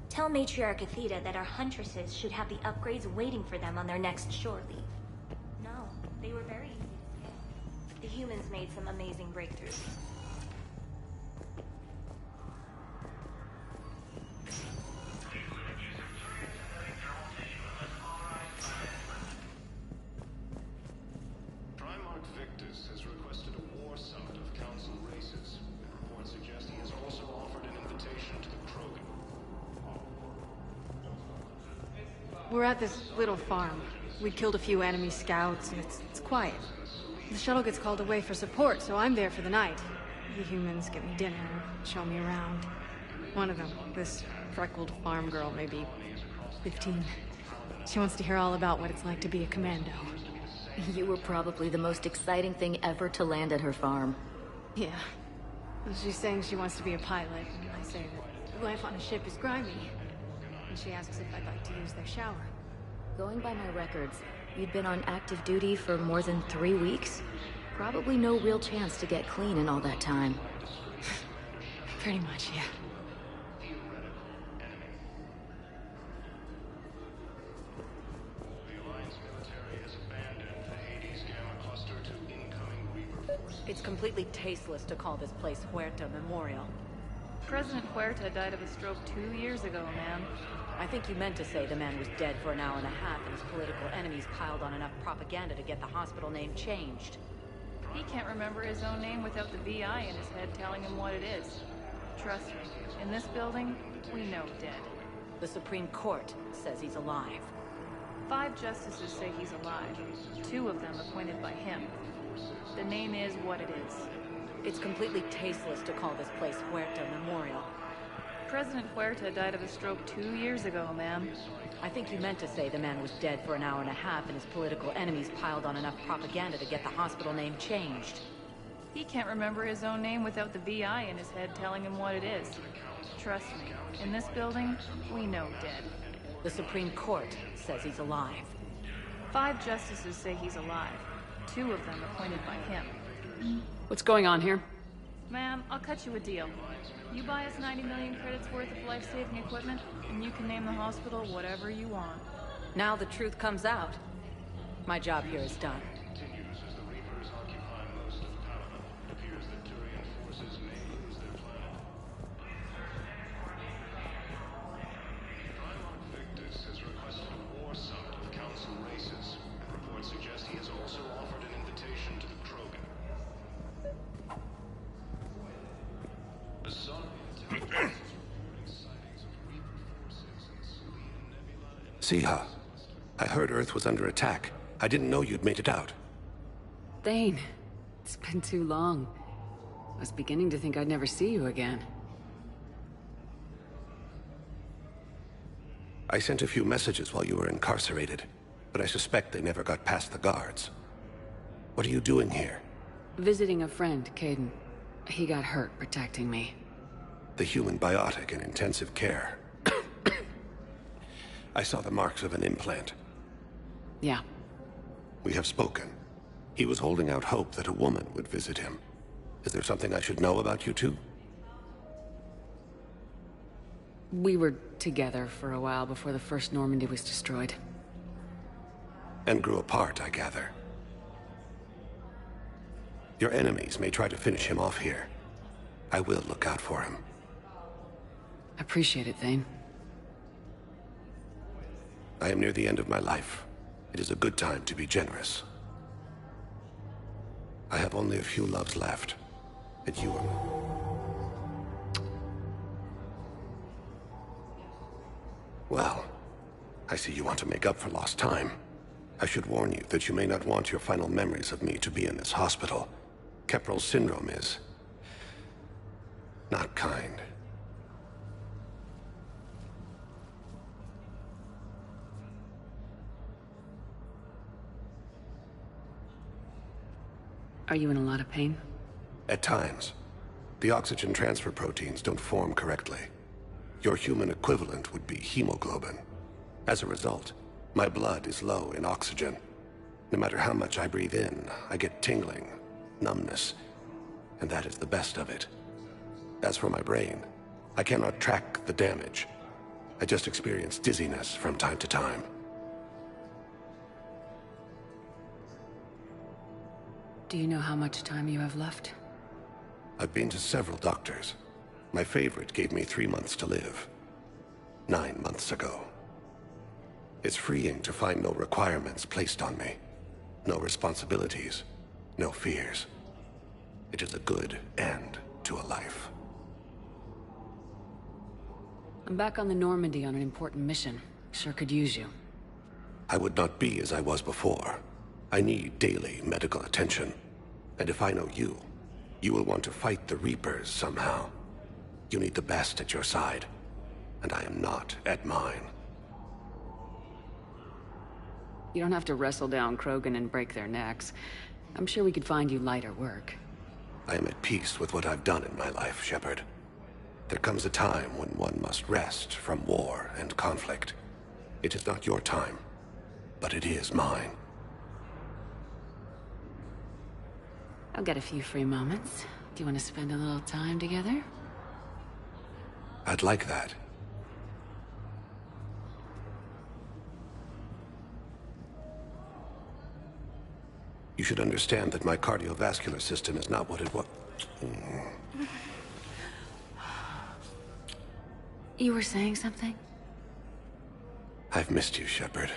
Tell Matriarch Athena that our huntresses should have the upgrades waiting for them on their next shore leave. No, they were very easy to scale. The humans made some amazing breakthroughs. Primarch Victus has requested a war summit of Council races. Reports suggest he has also offered an invitation to the Krogan. We're at this little farm. We killed a few enemy scouts, and it's quiet. The shuttle gets called away for support, so I'm there for the night. The humans get me dinner, show me around. One of them, this freckled farm girl, maybe 15. She wants to hear all about what it's like to be a commando. You were probably the most exciting thing ever to land at her farm. Yeah. She's saying she wants to be a pilot, and I say that life on a ship is grimy. And she asks if I'd like to use their shower. Going by my records, you'd been on active duty for more than 3 weeks. Probably no real chance to get clean in all that time. Pretty much, yeah. It's completely tasteless to call this place Huerta Memorial. President Huerta died of a stroke 2 years ago, ma'am. I think you meant to say the man was dead for an hour and a half and his political enemies piled on enough propaganda to get the hospital name changed. He can't remember his own name without the VI in his head telling him what it is. Trust me, in this building, we know dead. The Supreme Court says he's alive. 5 justices say he's alive, 2 of them appointed by him. The name is what it is. It's completely tasteless to call this place Huerta Memorial. President Huerta died of a stroke 2 years ago, ma'am. I think you meant to say the man was dead for an hour and a half and his political enemies piled on enough propaganda to get the hospital name changed. He can't remember his own name without the VI in his head telling him what it is. Trust me, in this building, we know dead. The Supreme Court says he's alive. 5 justices say he's alive, 2 of them appointed by him. What's going on here? Ma'am, I'll cut you a deal. You buy us 90 million credits worth of life-saving equipment, and you can name the hospital whatever you want. Now the truth comes out. My job here is done. Siha, I heard Earth was under attack. I didn't know you'd made it out. Thane, it's been too long. I was beginning to think I'd never see you again. I sent a few messages while you were incarcerated, but I suspect they never got past the guards. What are you doing here? Visiting a friend, Caden. He got hurt protecting me. The human biotic in intensive care. I saw the marks of an implant. Yeah. We have spoken. He was holding out hope that a woman would visit him. Is there something I should know about you two? We were together for a while before the first Normandy was destroyed. And grew apart, I gather. Your enemies may try to finish him off here. I will look out for him. Appreciate it, Thane. I am near the end of my life. It is a good time to be generous. I have only a few loves left, and you are... Well, I see you want to make up for lost time. I should warn you that you may not want your final memories of me to be in this hospital. Keprel syndrome is... not kind. Are you in a lot of pain? At times. The oxygen transfer proteins don't form correctly. Your human equivalent would be hemoglobin. As a result, my blood is low in oxygen. No matter how much I breathe in, I get tingling, numbness, and that is the best of it. As for my brain, I cannot track the damage. I just experience dizziness from time to time. Do you know how much time you have left? I've been to several doctors. My favorite gave me 3 months to live. 9 months ago. It's freeing to find no requirements placed on me. No responsibilities. No fears. It is a good end to a life. I'm back on the Normandy on an important mission. Sure could use you. I would not be as I was before. I need daily medical attention. And if I know you, You will want to fight the Reapers somehow. You need the best at your side, and I am not at mine. You don't have to wrestle down Krogan and break their necks. I'm sure we could find you lighter work. I am at peace with what I've done in my life, Shepard. There comes a time when one must rest from war and conflict. It is not your time, but it is mine. I'll get a few free moments. Do you want to spend a little time together? I'd like that. You should understand that my cardiovascular system is not what it was. You were saying something? I've missed you, Shepard.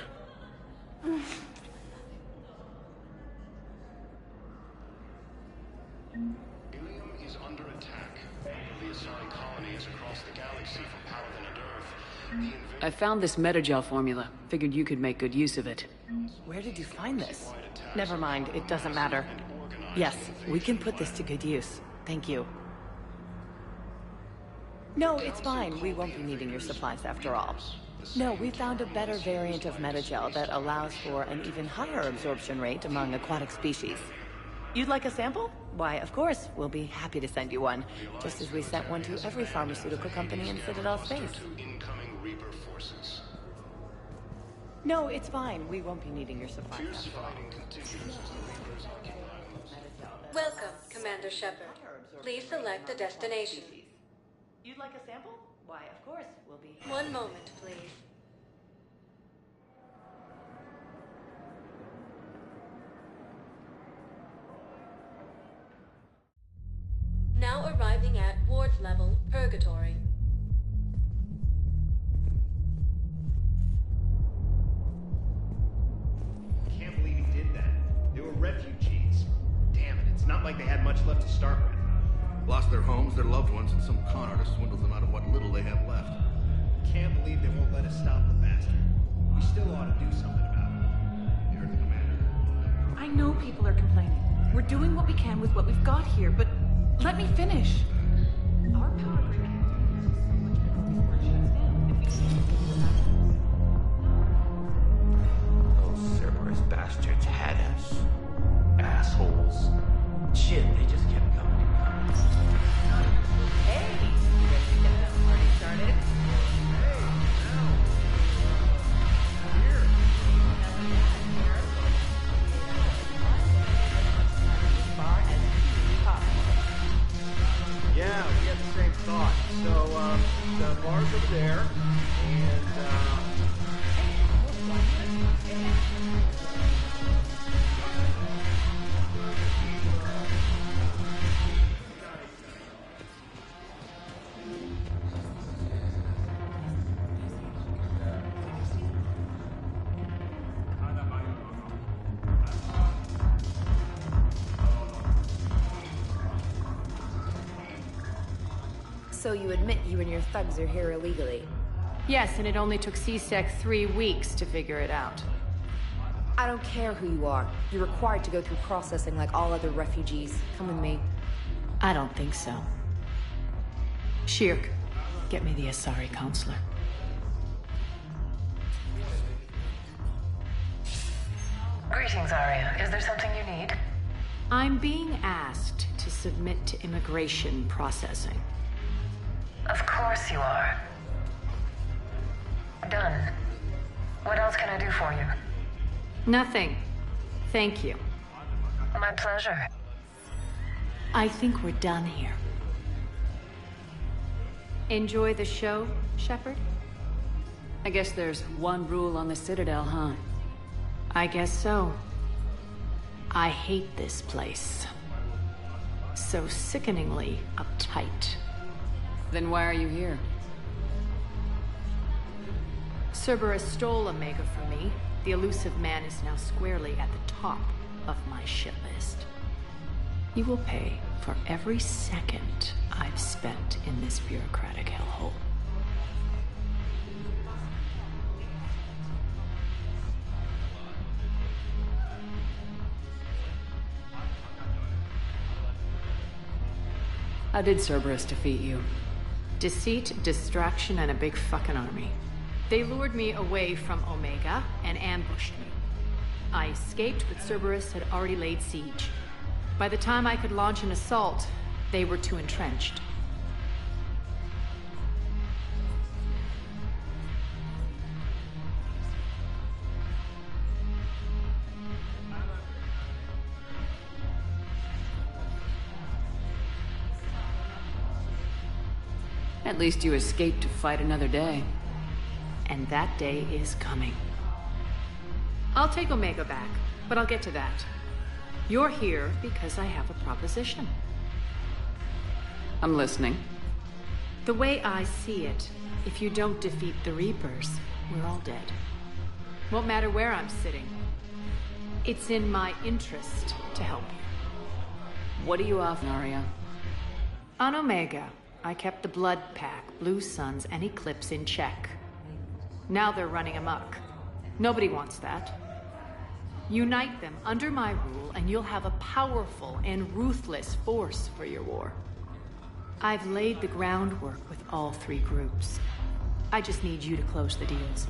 Ilium is under attack. The Asari colony is across the galaxy from Paladin and Earth. I found this metagel formula. Figured you could make good use of it. Where did you find this? Never mind, it doesn't matter. Yes, we can put this to good use. Thank you. No, it's fine. We won't be needing your supplies after all. No, we found a better variant of metagel that allows for an even higher absorption rate among aquatic species. You'd like a sample? Why, of course, we'll be happy to send you one, just as we sent one to every pharmaceutical company in Citadel space. Incoming Reaper forces. No, it's fine. We won't be needing your supplies. Fierce fighting continues. Welcome, Commander Shepard. Please select a destination. You'd like a sample? Why, of course, we'll be... One moment, please. Now arriving at ward level, Purgatory. Can't believe he did that. They were refugees. Damn it, it's not like they had much left to start with. Lost their homes, their loved ones, and some con artist swindled them out of what little they have left. Can't believe they won't let us stop the bastard. We still ought to do something about it. You heard the commander. I know people are complaining. We're doing what we can with what we've got here, but let me finish. Our power grid can so much more before it shuts down. If we Those Cerberus bastards had us. Assholes. Shit, they just kept coming. Hey! You ready to get this party started? Yeah, we had the same thought. So, the bar's over there, and, So you admit you and your thugs are here illegally? Yes, and it only took C-Sec 3 weeks to figure it out. I don't care who you are. You're required to go through processing like all other refugees. Come with me. I don't think so. Shirk, get me the Asari counselor. Greetings, Arya. Is there something you need? I'm being asked to submit to immigration processing. Of course you are. Done. What else can I do for you? Nothing. Thank you. My pleasure. I think we're done here. Enjoy the show, Shepard? I guess there's one rule on the Citadel, huh? I guess so. I hate this place. So sickeningly uptight. Then why are you here? Cerberus stole Omega from me. The elusive man is now squarely at the top of my shit list. You will pay for every second I've spent in this bureaucratic hellhole. How did Cerberus defeat you? Deceit, distraction, and a big fucking army. They lured me away from Omega and ambushed me. I escaped, but Cerberus had already laid siege. By the time I could launch an assault, they were too entrenched. At least you escaped to fight another day. And that day is coming. I'll take Omega back, but I'll get to that. You're here because I have a proposition. I'm listening. The way I see it, if you don't defeat the Reapers, we're all dead. Won't matter where I'm sitting. It's in my interest to help you. What are you offering, Aria? On Omega, I kept the Blood Pack, Blue Suns, and Eclipse in check. Now they're running amok. Nobody wants that. Unite them under my rule, and you'll have a powerful and ruthless force for your war. I've laid the groundwork with all three groups. I just need you to close the deals.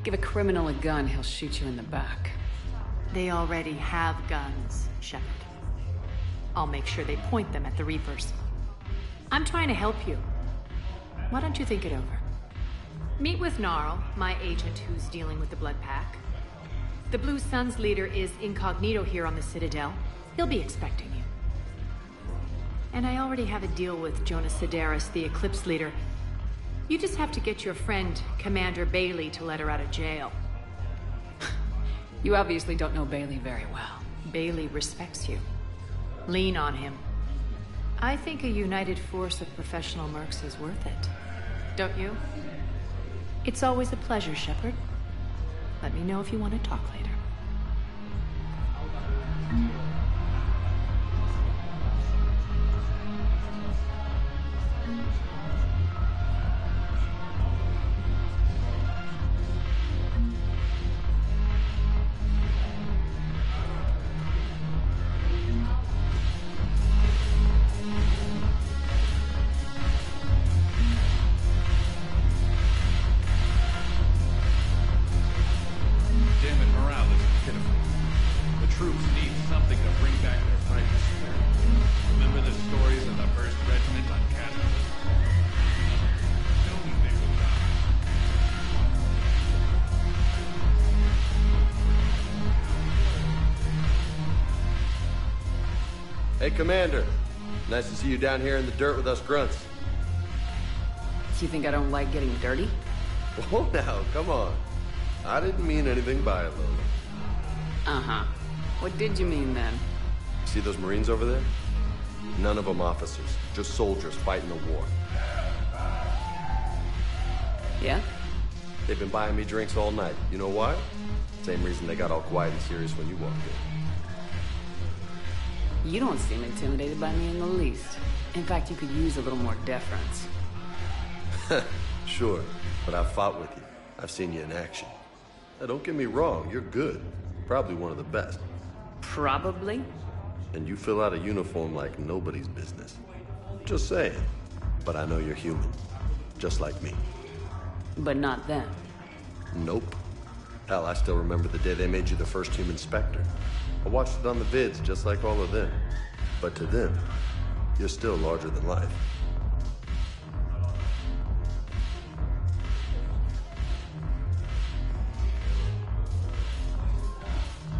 Give a criminal a gun, he'll shoot you in the back. They already have guns, Shepard. I'll make sure they point them at the Reapers. I'm trying to help you. Why don't you think it over? Meet with Gnarl, my agent who's dealing with the Blood Pack. The Blue Suns leader is incognito here on the Citadel. He'll be expecting you. And I already have a deal with Jonas Sedaris, the Eclipse leader. You just have to get your friend, Commander Bailey, to let her out of jail. You obviously don't know Bailey very well. Bailey respects you. Lean on him. I think a united force of professional mercs is worth it. Don't you? It's always a pleasure, Shepard. Let me know if you want to talk later. Hey, Commander. Nice to see you down here in the dirt with us grunts. Do you think I don't like getting dirty? Oh, now, come on. I didn't mean anything by it, Lola. Uh-huh. What did you mean, then? See those Marines over there? None of them officers, just soldiers fighting a war. Yeah? They've been buying me drinks all night. You know why? Same reason they got all quiet and serious when you walked in. You don't seem intimidated by me in the least. In fact, you could use a little more deference. Sure, but I've fought with you. I've seen you in action. Now, don't get me wrong, you're good. Probably one of the best. Probably? And you fill out a uniform like nobody's business. Just saying. But I know you're human. Just like me. But not them. Nope. Hell, I still remember the day they made you the first human Spectre. I watched it on the vids, just like all of them. But to them, you're still larger than life.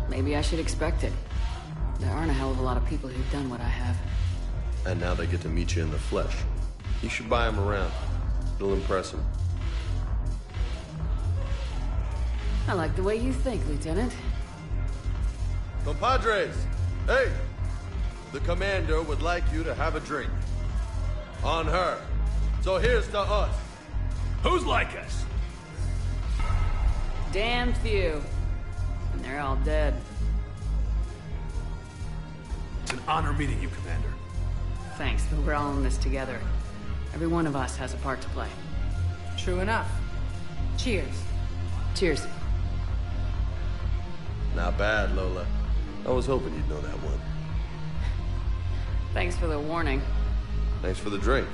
Maybe I should expect it. There aren't a hell of a lot of people who've done what I have. And now they get to meet you in the flesh. You should buy them around. It'll impress them. I like the way you think, Lieutenant. Compadres! Hey! The commander would like you to have a drink. On her. So here's to us. Who's like us? Damn few. And they're all dead. It's an honor meeting you, Commander. Thanks, but we're all in this together. Every one of us has a part to play. True enough. Cheers. Cheers. Not bad, Lola. I was hoping you'd know that one. Thanks for the warning. Thanks for the drink.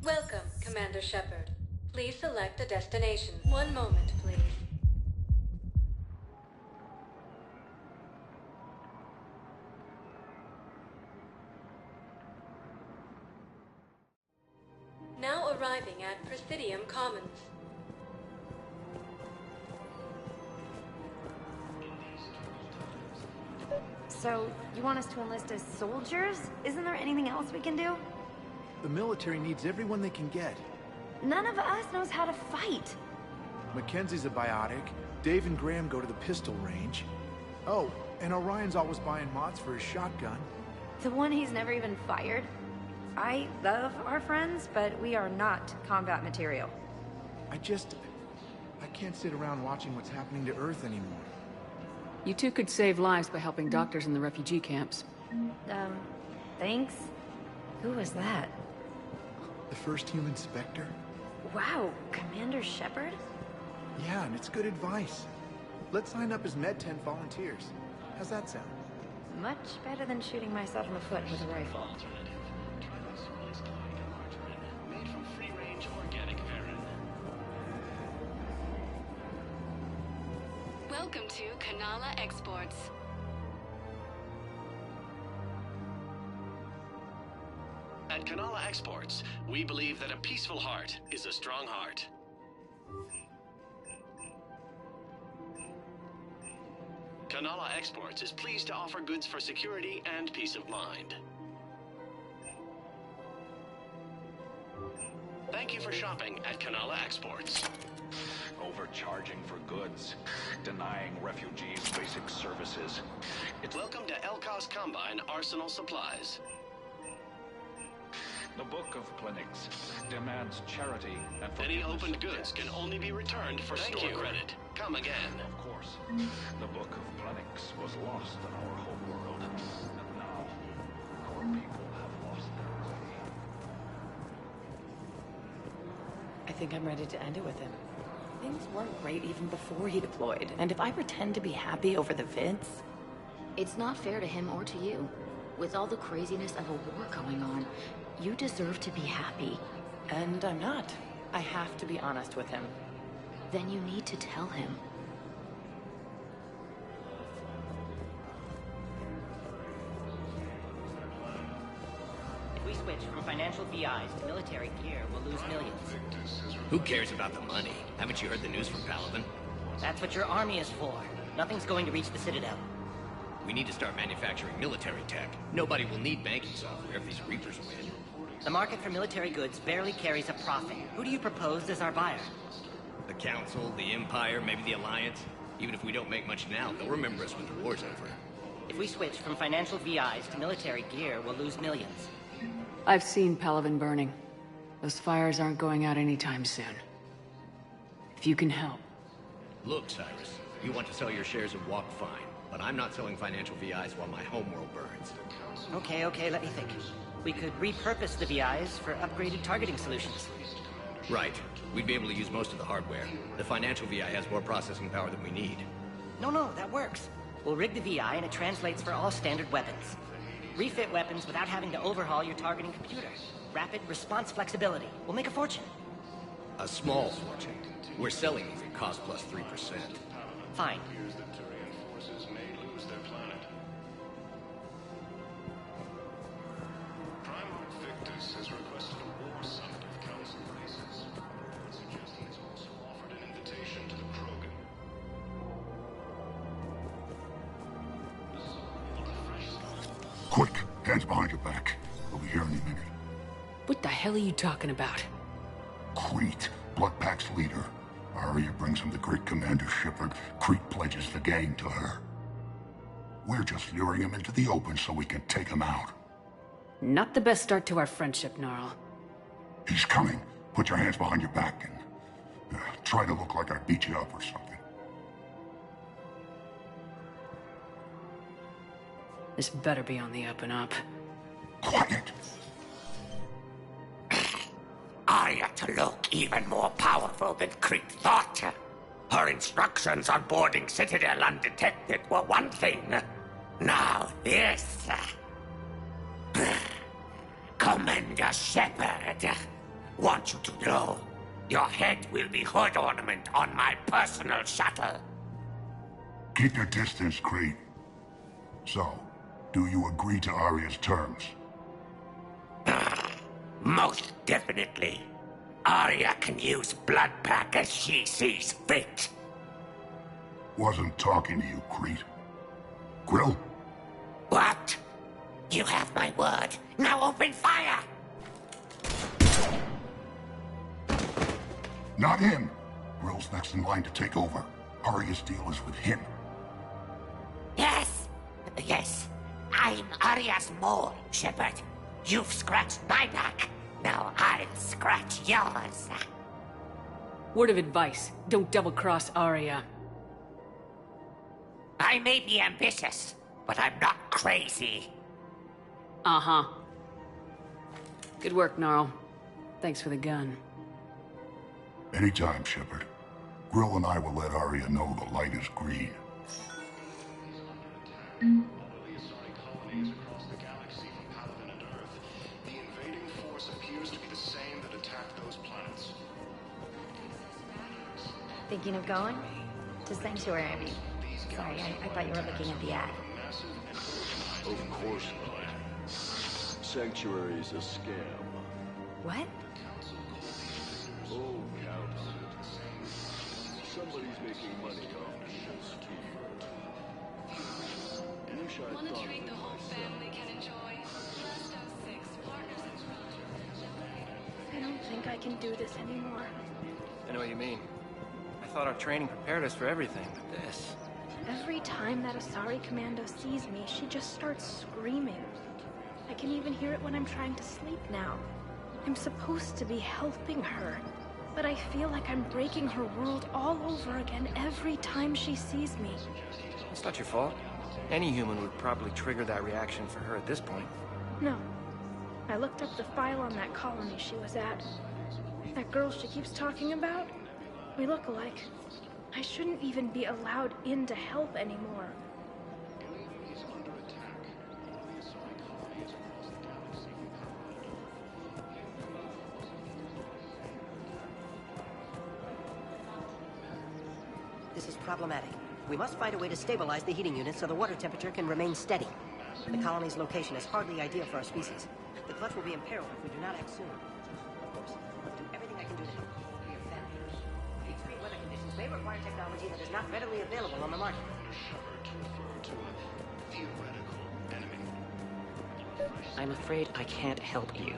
Welcome, Commander Shepard. Please select a destination. One moment, please. Now arriving at Presidium Commons. So, you want us to enlist as soldiers? Isn't there anything else we can do? The military needs everyone they can get. None of us knows how to fight. Mackenzie's a biotic. Dave and Graham go to the pistol range. Oh, and Orion's always buying mods for his shotgun. The one he's never even fired? I love our friends, but we are not combat material. I can't sit around watching what's happening to Earth anymore. You two could save lives by helping doctors in the refugee camps. Thanks? Who was that? The first human Spectre? Wow, Commander Shepard? Yeah, and it's good advice. Let's sign up as Med-10 volunteers. How's that sound? Much better than shooting myself in the foot with a rifle. Made from free-range organic verin. Welcome to Kanala Exports. At Kanala Exports, we believe that a peaceful heart is a strong heart. Kanala Exports is pleased to offer goods for security and peace of mind. Thank you for shopping at Kanala Exports. Overcharging for goods, denying refugees basic services. Welcome to Elkos Combine Arsenal Supplies. The Book of Clinics demands charity and Any forgiveness opened of goods debts. can only be returned for Thank store you. credit. Come again. Of course, the Book of Clinics was lost in our home world, and now our people have lost their way. I think I'm ready to end it with him. Things weren't great even before he deployed, and if I pretend to be happy over the vids... It's not fair to him or to you. With all the craziness of a war going on, you deserve to be happy. And I'm not. I have to be honest with him. Then you need to tell him. If we switch from financial VIs to military gear, we'll lose millions. Who cares about the money? Haven't you heard the news from Paladin? That's what your army is for. Nothing's going to reach the Citadel. We need to start manufacturing military tech. Nobody will need banking software if these Reapers win. The market for military goods barely carries a profit. Who do you propose as our buyer? The Council, the Empire, maybe the Alliance. Even if we don't make much now, they'll remember us when the war's over. If we switch from financial VIs to military gear, we'll lose millions. I've seen Palaven burning. Those fires aren't going out anytime soon. If you can help. Look, Cyrus, You want to sell your shares and walk fine, but I'm not selling financial VIs while my homeworld burns. Okay, let me think. We could repurpose the VIs for upgraded targeting solutions. Right. We'd be able to use most of the hardware. The financial VI has more processing power than we need. No, that works. We'll rig the VI and it translates for all standard weapons. Refit weapons without having to overhaul your targeting computer. Rapid response flexibility. We'll make a fortune. A small fortune. We're selling these at cost plus 3%. Fine. Quick, hands behind your back. We'll be here any minute. What the hell are you talking about? Crete, Blood Pack's leader. Arya brings him to Great Commander Shepard. Crete pledges the gang to her. We're just luring him into the open so we can take him out. Not the best start to our friendship, Gnarl. He's coming. Put your hands behind your back and try to look like I beat you up or something. This better be on the up and up. Quiet! Arya to look even more powerful than Crete thought. Her instructions on boarding Citadel undetected were one thing. Now this. Commander Shepard, want you to know, your head will be hood ornament on my personal shuttle. Keep your distance, Crete. So, do you agree to Arya's terms? Most definitely. Arya can use Blood Pack as she sees fit. Wasn't talking to you, Crete. Grill? What? You have my word. Now open fire! Not him. Grill's next in line to take over. Arya's deal is with him. Yes. I'm Arya's mole, Shepard. You've scratched my back. Now I'll scratch yours. Word of advice, don't double-cross Arya. I may be ambitious, but I'm not crazy. Uh-huh. Good work, Gnarl. Thanks for the gun. Anytime, Shepard. Grill and I will let Arya know the light is green. Thinking of going? To Sanctuary, I mean. Sorry, I thought you were looking at the ad. Of course not. Sanctuary's a scam. What? Oh, counts. Somebody's making money off this too. Wish I Want a thought treat the of whole myself. family can enjoy? Last of 6 partners in crime. I don't think I can do this anymore. I know what you mean. I thought our training prepared us for everything, but this... Every time that Asari Commando sees me, she just starts screaming. I can even hear it when I'm trying to sleep now. I'm supposed to be helping her, but I feel like I'm breaking her world all over again every time she sees me. It's not your fault. Any human would probably trigger that reaction for her at this point. No. I looked up the file on that colony she was at. That girl she keeps talking about? We look alike. I shouldn't even be allowed in to help anymore. This is problematic. We must find a way to stabilize the heating unit so the water temperature can remain steady. The colony's location is hardly ideal for our species. The clutch will be imperiled if we do not act soon. Of course, I'll do everything I can do to help your family. The extreme weather conditions may require technology that is not readily available on the market. I'm afraid I can't help you.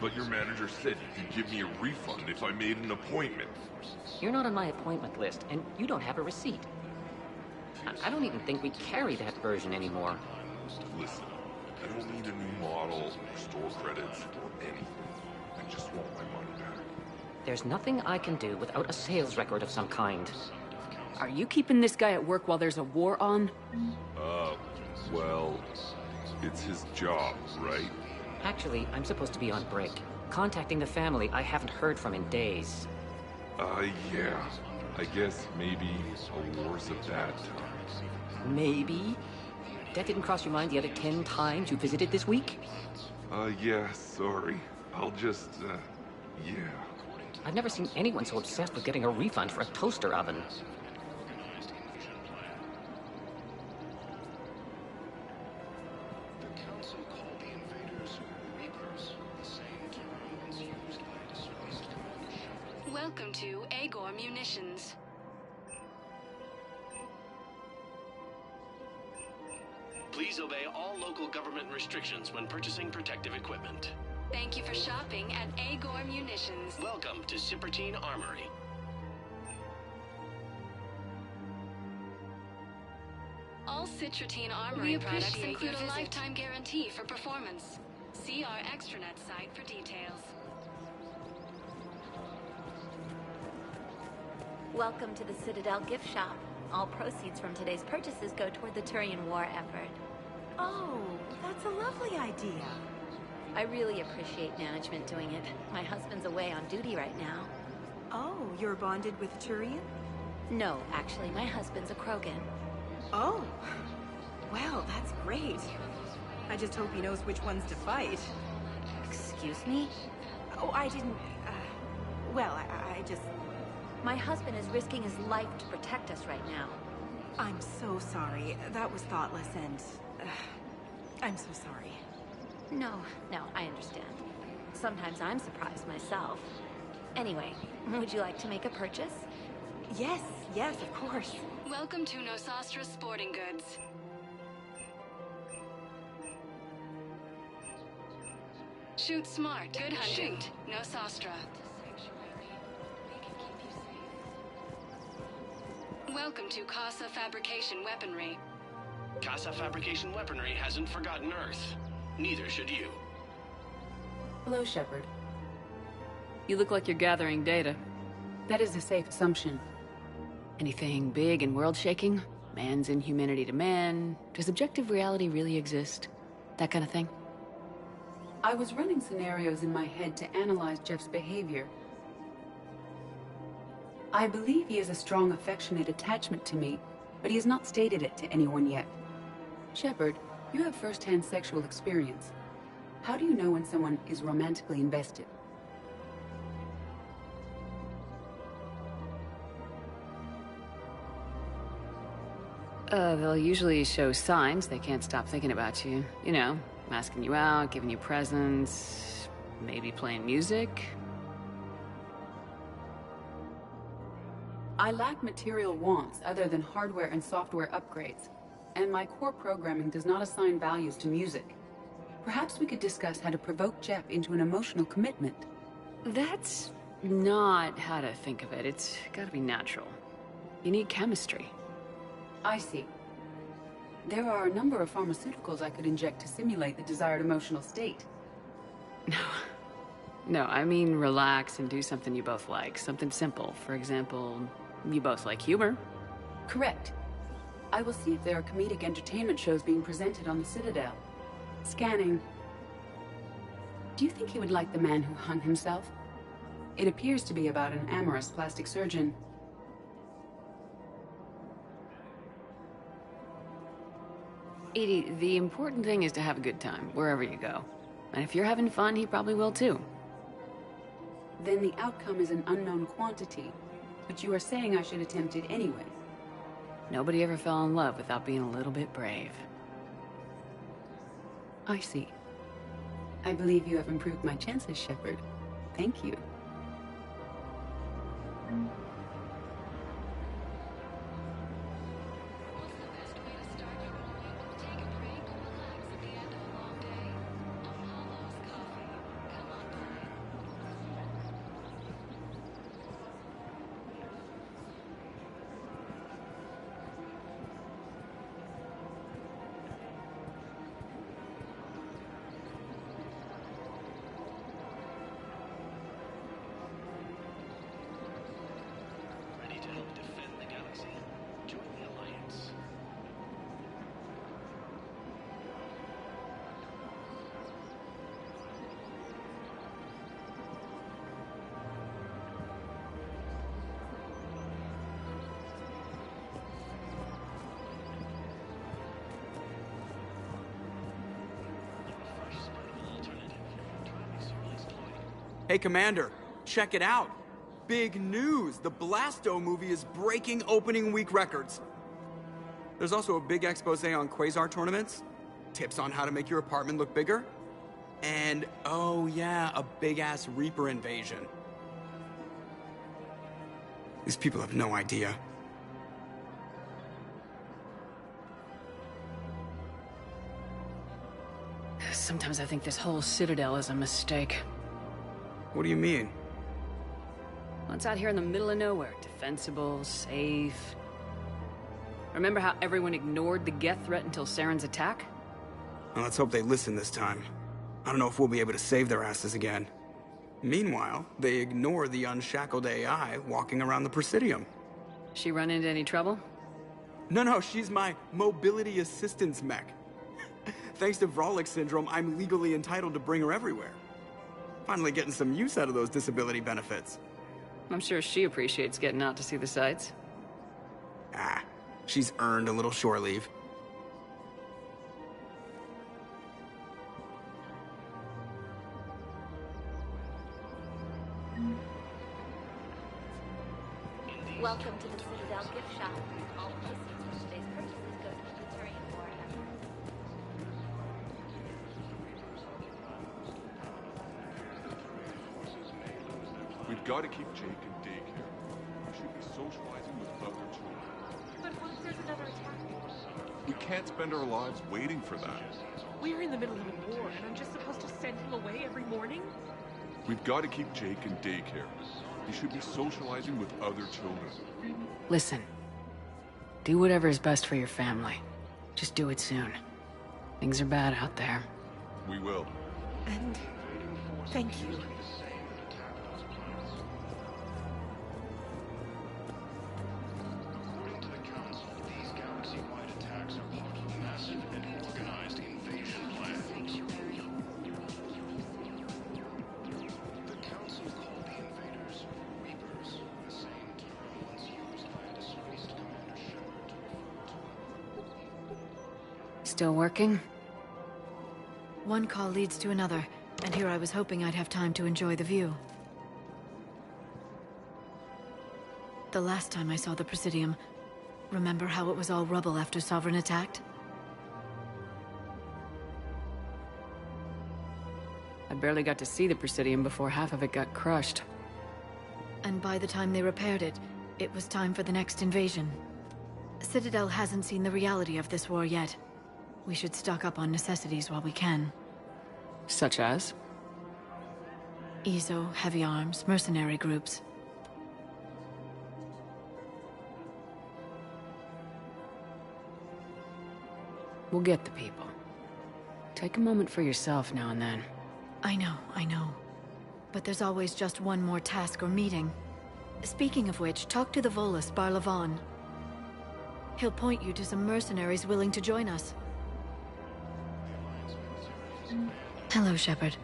But your manager said he'd give me a refund if I made an appointment. You're not on my appointment list, and you don't have a receipt. I don't even think we carry that version anymore. Listen, I don't need a new model, or store credits, or anything. I just want my money back. There's nothing I can do without a sales record of some kind. Are you keeping this guy at work while there's a war on? Well, it's his job, right? Actually, I'm supposed to be on break. Contacting the family I haven't heard from in days. Yeah. I guess maybe a war's a bad time. Maybe? That didn't cross your mind the other 10 times you visited this week? Yeah, sorry. I'll just, yeah. I've never seen anyone so obsessed with getting a refund for a toaster oven. Welcome to Agor Munitions. Please obey all local government restrictions when purchasing protective equipment. Thank you for shopping at Agor Munitions. Welcome to Cipertine Armory. All Citrotine Armory products include a lifetime guarantee for performance. See our extranet site for details. Welcome to the Citadel gift shop. All proceeds from today's purchases go toward the Turian war effort. Oh, that's a lovely idea. I really appreciate management doing it. My husband's away on duty right now. Oh, you're bonded with Turian? No, actually, my husband's a Krogan. Oh, well, that's great. I just hope he knows which ones to fight. Excuse me? Oh, I didn't... well, I just... My husband is risking his life to protect us right now. I'm so sorry. That was thoughtless and... I'm so sorry. No, I understand. Sometimes I'm surprised myself. Anyway, would you like to make a purchase? Yes, of course. Welcome to Nosastra Sporting Goods. Shoot smart. Good hunting. Shoot. Nosastra. Welcome to Casa Fabrication Weaponry. Casa Fabrication Weaponry hasn't forgotten Earth. Neither should you. Hello, Shepard. You look like you're gathering data. That is a safe assumption. Anything big and world-shaking? Man's inhumanity to man? Does objective reality really exist? That kind of thing? I was running scenarios in my head to analyze Jeff's behavior. I believe he has a strong affectionate attachment to me, but he has not stated it to anyone yet. Shepard, you have first-hand sexual experience. How do you know when someone is romantically invested? They'll usually show signs they can't stop thinking about you. You know, asking you out, giving you presents, maybe playing music. I lack material wants other than hardware and software upgrades, and my core programming does not assign values to music. Perhaps we could discuss how to provoke Jeff into an emotional commitment. That's not how to think of it. It's gotta be natural. You need chemistry. I see. There are a number of pharmaceuticals I could inject to simulate the desired emotional state. No, I mean relax and do something you both like. Something simple. For example, you both like humor. Correct. I will see if there are comedic entertainment shows being presented on the Citadel. Scanning. Do you think he would like The Man Who Hung Himself? It appears to be about an amorous plastic surgeon. Edie, the important thing is to have a good time, wherever you go. And if you're having fun, he probably will too. Then the outcome is an unknown quantity, but you are saying I should attempt it anyway. Nobody ever fell in love without being a little bit brave. I see. I believe you have improved my chances, Shepard. Thank you. Hey, Commander, check it out. Big news! The Blasto movie is breaking opening week records. There's also a big expose on Quasar tournaments, tips on how to make your apartment look bigger, and, oh yeah, a big-ass Reaper invasion. These people have no idea. Sometimes I think this whole Citadel is a mistake. What do you mean? Well, it's out here in the middle of nowhere. Defensible, safe. Remember how everyone ignored the Geth threat until Saren's attack? Well, let's hope they listen this time. I don't know if we'll be able to save their asses again. Meanwhile, they ignore the unshackled AI walking around the Presidium. She run into any trouble? No, she's my mobility assistance mech. Thanks to Vrolic syndrome, I'm legally entitled to bring her everywhere. Finally getting some use out of those disability benefits. I'm sure she appreciates getting out to see the sights. Ah, she's earned a little shore leave. Welcome to the Citadel gift shop. All proceeds from today's purchases go to the Turian War effort. We've got to keep Jake in daycare. We should be socializing with other children. But what if there's another attack? We can't spend our lives waiting for that. We're in the middle of a war, and I'm just supposed to send him away every morning? We've got to keep Jake in daycare. He should be socializing with other children. Listen. Do whatever is best for your family. Just do it soon. Things are bad out there. We will. And thank you. Still working? One call leads to another, and here I was hoping I'd have time to enjoy the view. The last time I saw the Presidium, remember how it was all rubble after Sovereign attacked? I barely got to see the Presidium before half of it got crushed. And by the time they repaired it, it was time for the next invasion. Citadel hasn't seen the reality of this war yet. We should stock up on necessities while we can. Such as? EZO, heavy arms, mercenary groups. We'll get the people. Take a moment for yourself now and then. I know. But there's always just one more task or meeting. Speaking of which, talk to the Volus, Barlavon. He'll point you to some mercenaries willing to join us. Hello, Shepard.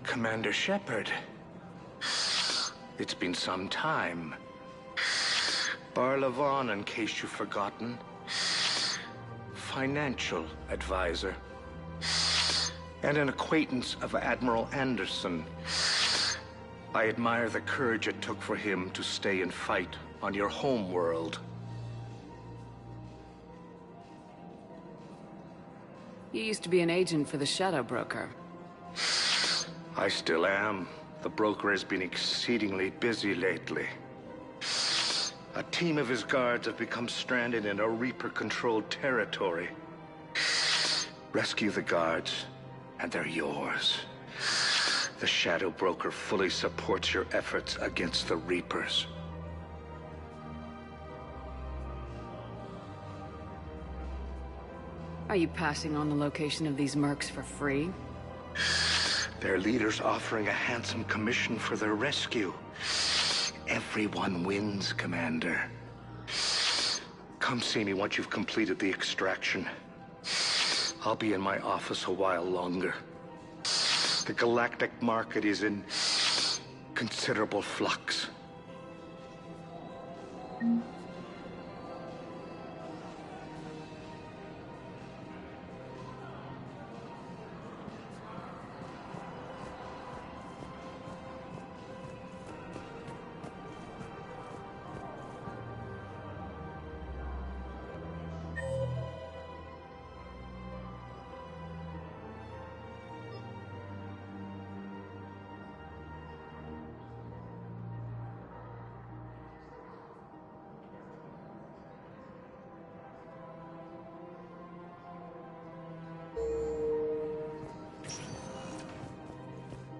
Commander Shepard. It's been some time. Barlavon, in case you've forgotten. Financial advisor. And an acquaintance of Admiral Anderson. I admire the courage it took for him to stay and fight on your home world. You used to be an agent for the Shadow Broker. I still am. The broker has been exceedingly busy lately. A team of his guards have become stranded in a Reaper-controlled territory. Rescue the guards, and they're yours. The Shadow Broker fully supports your efforts against the Reapers. Are you passing on the location of these mercs for free? Their leader's offering a handsome commission for their rescue. everyone wins, Commander. Come see me once you've completed the extraction. I'll be in my office a while longer. The galactic market is in considerable flux.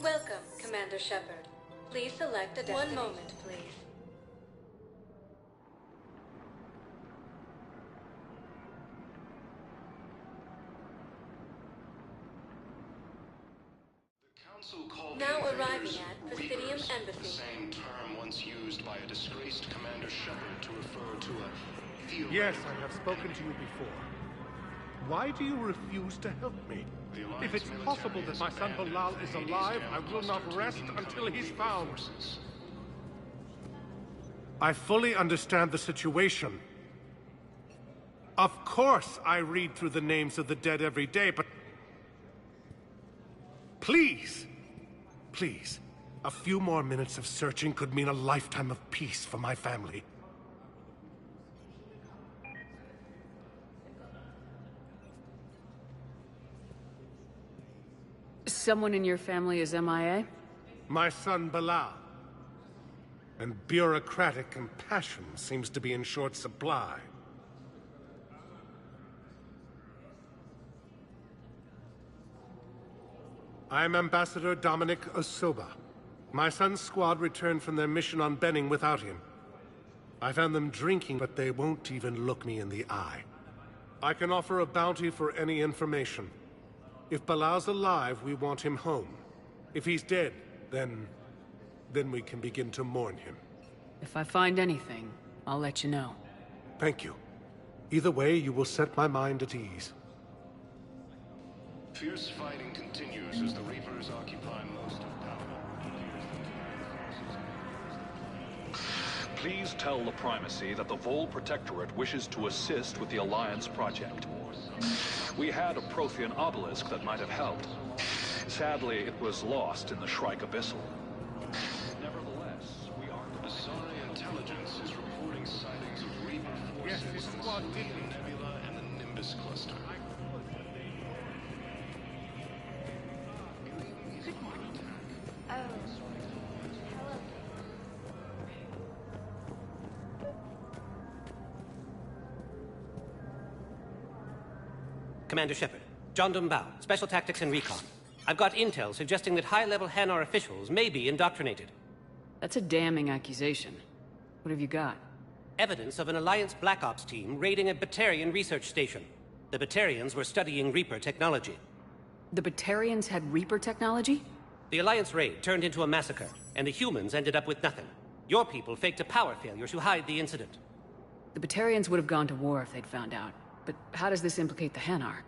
Welcome, Commander Shepard. Please select a destination. 1 moment, please. Now arriving at Presidium Embassy. The same term once used by a disgraced Commander Shepard to refer to a field. Yes, I have spoken to you before. Why do you refuse to help me? If it's possible that my son Bilal is alive, I will not rest until he's found. I fully understand the situation. Of course I read through the names of the dead every day, but... Please! Please. A few more minutes of searching could mean a lifetime of peace for my family. Someone in your family is MIA? My son Bilal. And bureaucratic compassion seems to be in short supply. I'm Ambassador Dominic Osoba. My son's squad returned from their mission on Benning without him. I found them drinking, but they won't even look me in the eye. I can offer a bounty for any information. If Bilal's alive, we want him home. If he's dead, then we can begin to mourn him. If I find anything, I'll let you know. Thank you. Either way, you will set my mind at ease. Fierce fighting continues as the Reapers occupy most of Please tell the Primacy that the Vol Protectorate wishes to assist with the Alliance project. We had a Prothean obelisk that might have helped. Sadly, it was lost in the Shrike Abyssal. Nevertheless, we are... The Psi intelligence is reporting sightings of Reaper forces in the Selene Nebula and the Nimbus cluster. Good morning. Oh, hello. Commander Shepard, John Dumbao, Special Tactics and Recon. I've got intel suggesting that high-level Hanar officials may be indoctrinated. That's a damning accusation. What have you got? Evidence of an Alliance Black Ops team raiding a Batarian research station. The Batarians were studying Reaper technology. The Batarians had Reaper technology? The Alliance raid turned into a massacre, and the humans ended up with nothing. Your people faked a power failure to hide the incident. The Batarians would have gone to war if they'd found out. But how does this implicate the Hanar?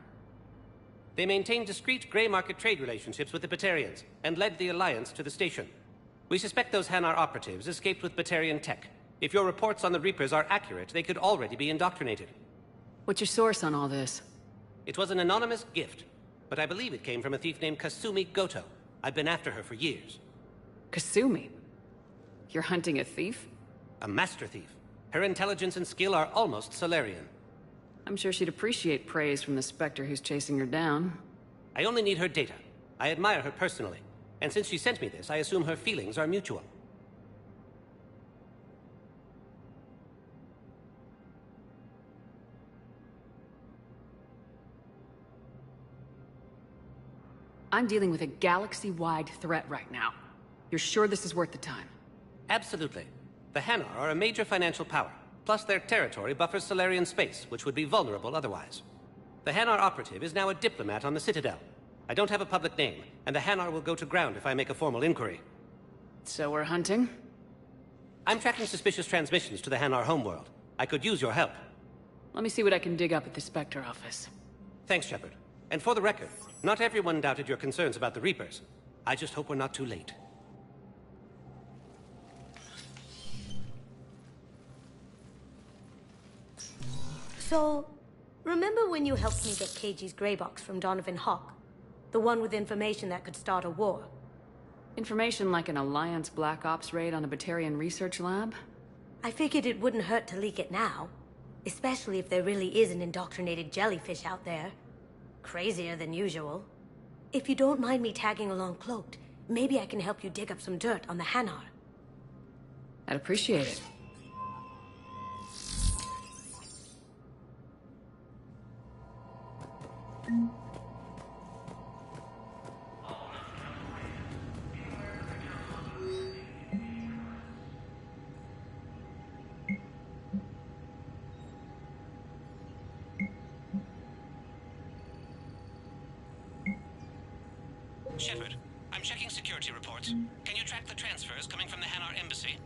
They maintained discreet gray market trade relationships with the Batarians, and led the Alliance to the station. We suspect those Hanar operatives escaped with Batarian tech. If your reports on the Reapers are accurate, they could already be indoctrinated. What's your source on all this? It was an anonymous gift, but I believe it came from a thief named Kasumi Goto. I've been after her for years. Kasumi? You're hunting a thief? A master thief. Her intelligence and skill are almost Solarian. I'm sure she'd appreciate praise from the Spectre who's chasing her down. I only need her data. I admire her personally. And since she sent me this, I assume her feelings are mutual. I'm dealing with a galaxy-wide threat right now. You're sure this is worth the time? Absolutely. The Hanar are a major financial power. Plus their territory buffers Solarian space, which would be vulnerable otherwise. The Hanar operative is now a diplomat on the Citadel. I don't have a public name, and the Hanar will go to ground if I make a formal inquiry. So we're hunting? I'm tracking suspicious transmissions to the Hanar homeworld. I could use your help. Let me see what I can dig up at the Spectre office. Thanks, Shepard. And for the record, not everyone doubted your concerns about the Reapers. I just hope we're not too late. So, remember when you helped me get KG's grey box from Donovan Hawk? The one with information that could start a war? Information like an Alliance Black Ops raid on a Batarian research lab? I figured it wouldn't hurt to leak it now. Especially if there really is an indoctrinated jellyfish out there. Crazier than usual. If you don't mind me tagging along cloaked, maybe I can help you dig up some dirt on the Hanar. I'd appreciate it. Shepard, I'm checking security reports. Can you track the transfers coming from the Hanar embassy?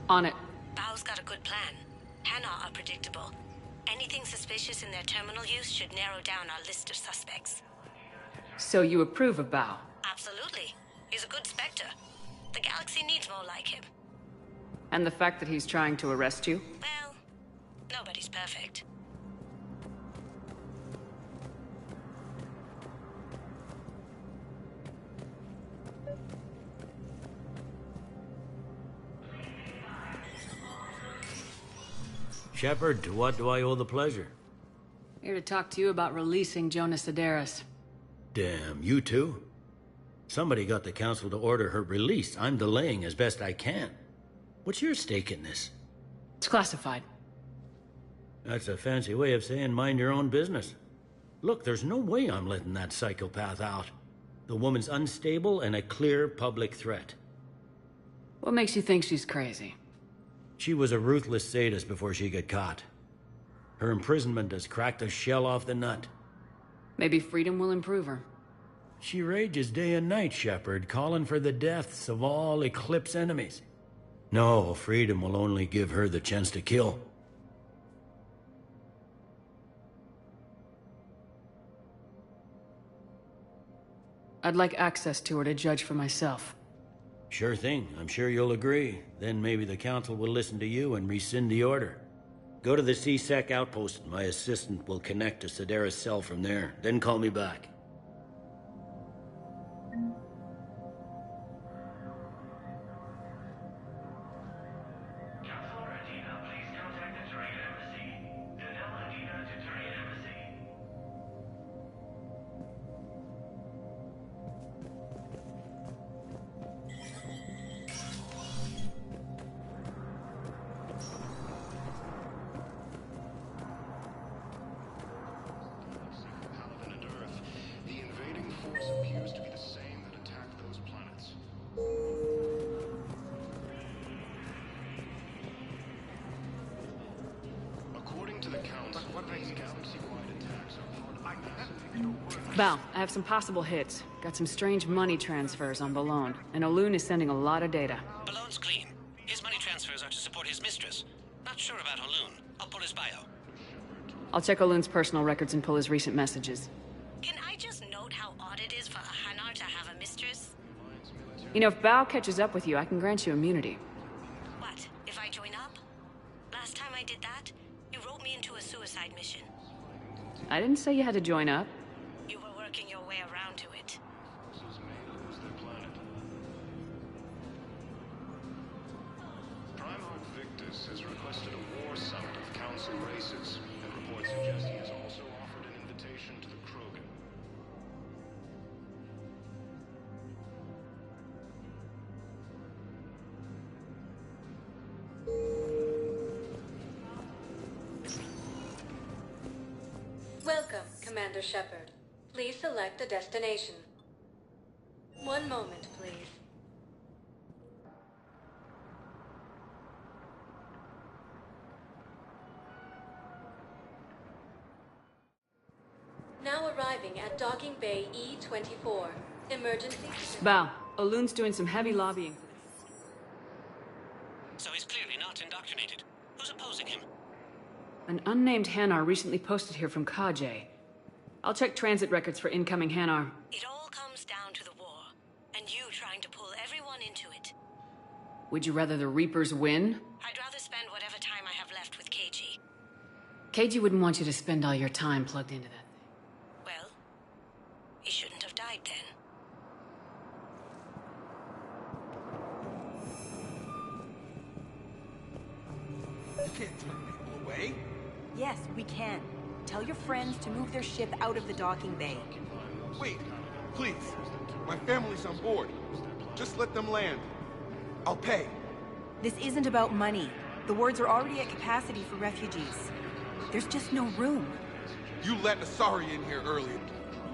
On it. Bao's got a good plan. Hanar are predictable. Anything suspicious in their terminal use should narrow down our list of suspects. So you approve of Bao? Absolutely. He's a good Spectre. The galaxy needs more like him. And the fact that he's trying to arrest you? Well, nobody's perfect. Shepard, to what do I owe the pleasure? Here to talk to you about releasing Jonas Sedaris. Damn, you too? Somebody got the Council to order her release. I'm delaying as best I can. What's your stake in this? It's classified. That's a fancy way of saying mind your own business. Look, there's no way I'm letting that psychopath out. The woman's unstable and a clear public threat. What makes you think she's crazy? She was a ruthless sadist before she got caught. Her imprisonment has cracked the shell off the nut. Maybe freedom will improve her. She rages day and night, Shepard, calling for the deaths of all Eclipse enemies. No, freedom will only give her the chance to kill. I'd like access to her to judge for myself. Sure thing. I'm sure you'll agree. Then maybe the Council will listen to you and rescind the order. Go to the C-Sec outpost. My assistant will connect to Sedaris' cell from there. Then call me back. Bao, I have some possible hits. Got some strange money transfers on Balone, and Olun is sending a lot of data. Balone's clean. His money transfers are to support his mistress. Not sure about Olun. I'll pull his bio. I'll check Olun's personal records and pull his recent messages. Can I just note how odd it is for a Hanar to have a mistress? You know, if Bao catches up with you, I can grant you immunity. What, if I join up? Last time I did that, you wrote me into a suicide mission. I didn't say you had to join up. You were working your way around to it. Primarch Victus has requested a war summit of Council races, and reports suggest he has also offered an invitation to the Krogan. Welcome, Commander Shepard. Please select a destination. One moment, please. Now arriving at Docking Bay E-24. Emergency... Bao, Olun's doing some heavy lobbying. So An unnamed Hanar recently posted here from Kajay. I'll check transit records for incoming Hanar. It all comes down to the war, and you trying to pull everyone into it. Would you rather the Reapers win? I'd rather spend whatever time I have left with KG. KG wouldn't want you to spend all your time plugged into that thing. Well, he shouldn't have died then. You can't turn people away. Yes, we can. Tell your friends to move their ship out of the docking bay. Wait, please. My family's on board. Just let them land. I'll pay. This isn't about money. The wards are already at capacity for refugees. There's just no room. You let Asari in here earlier.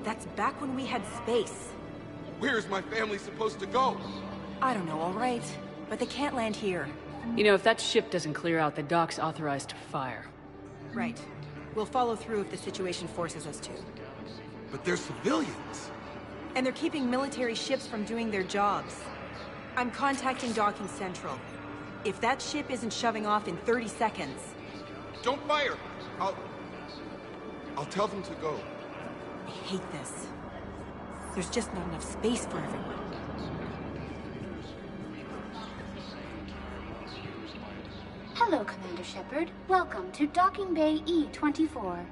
That's back when we had space. Where is my family supposed to go? I don't know, all right. But they can't land here. You know, if that ship doesn't clear out, the dock's authorized to fire. Right. We'll follow through if the situation forces us to. But they're civilians. And they're keeping military ships from doing their jobs. I'm contacting Docking Central. If that ship isn't shoving off in 30 seconds... Don't fire! I'll tell them to go. I hate this. There's just not enough space for everyone. Hello, Commander Shepard. Welcome to Docking Bay E-24.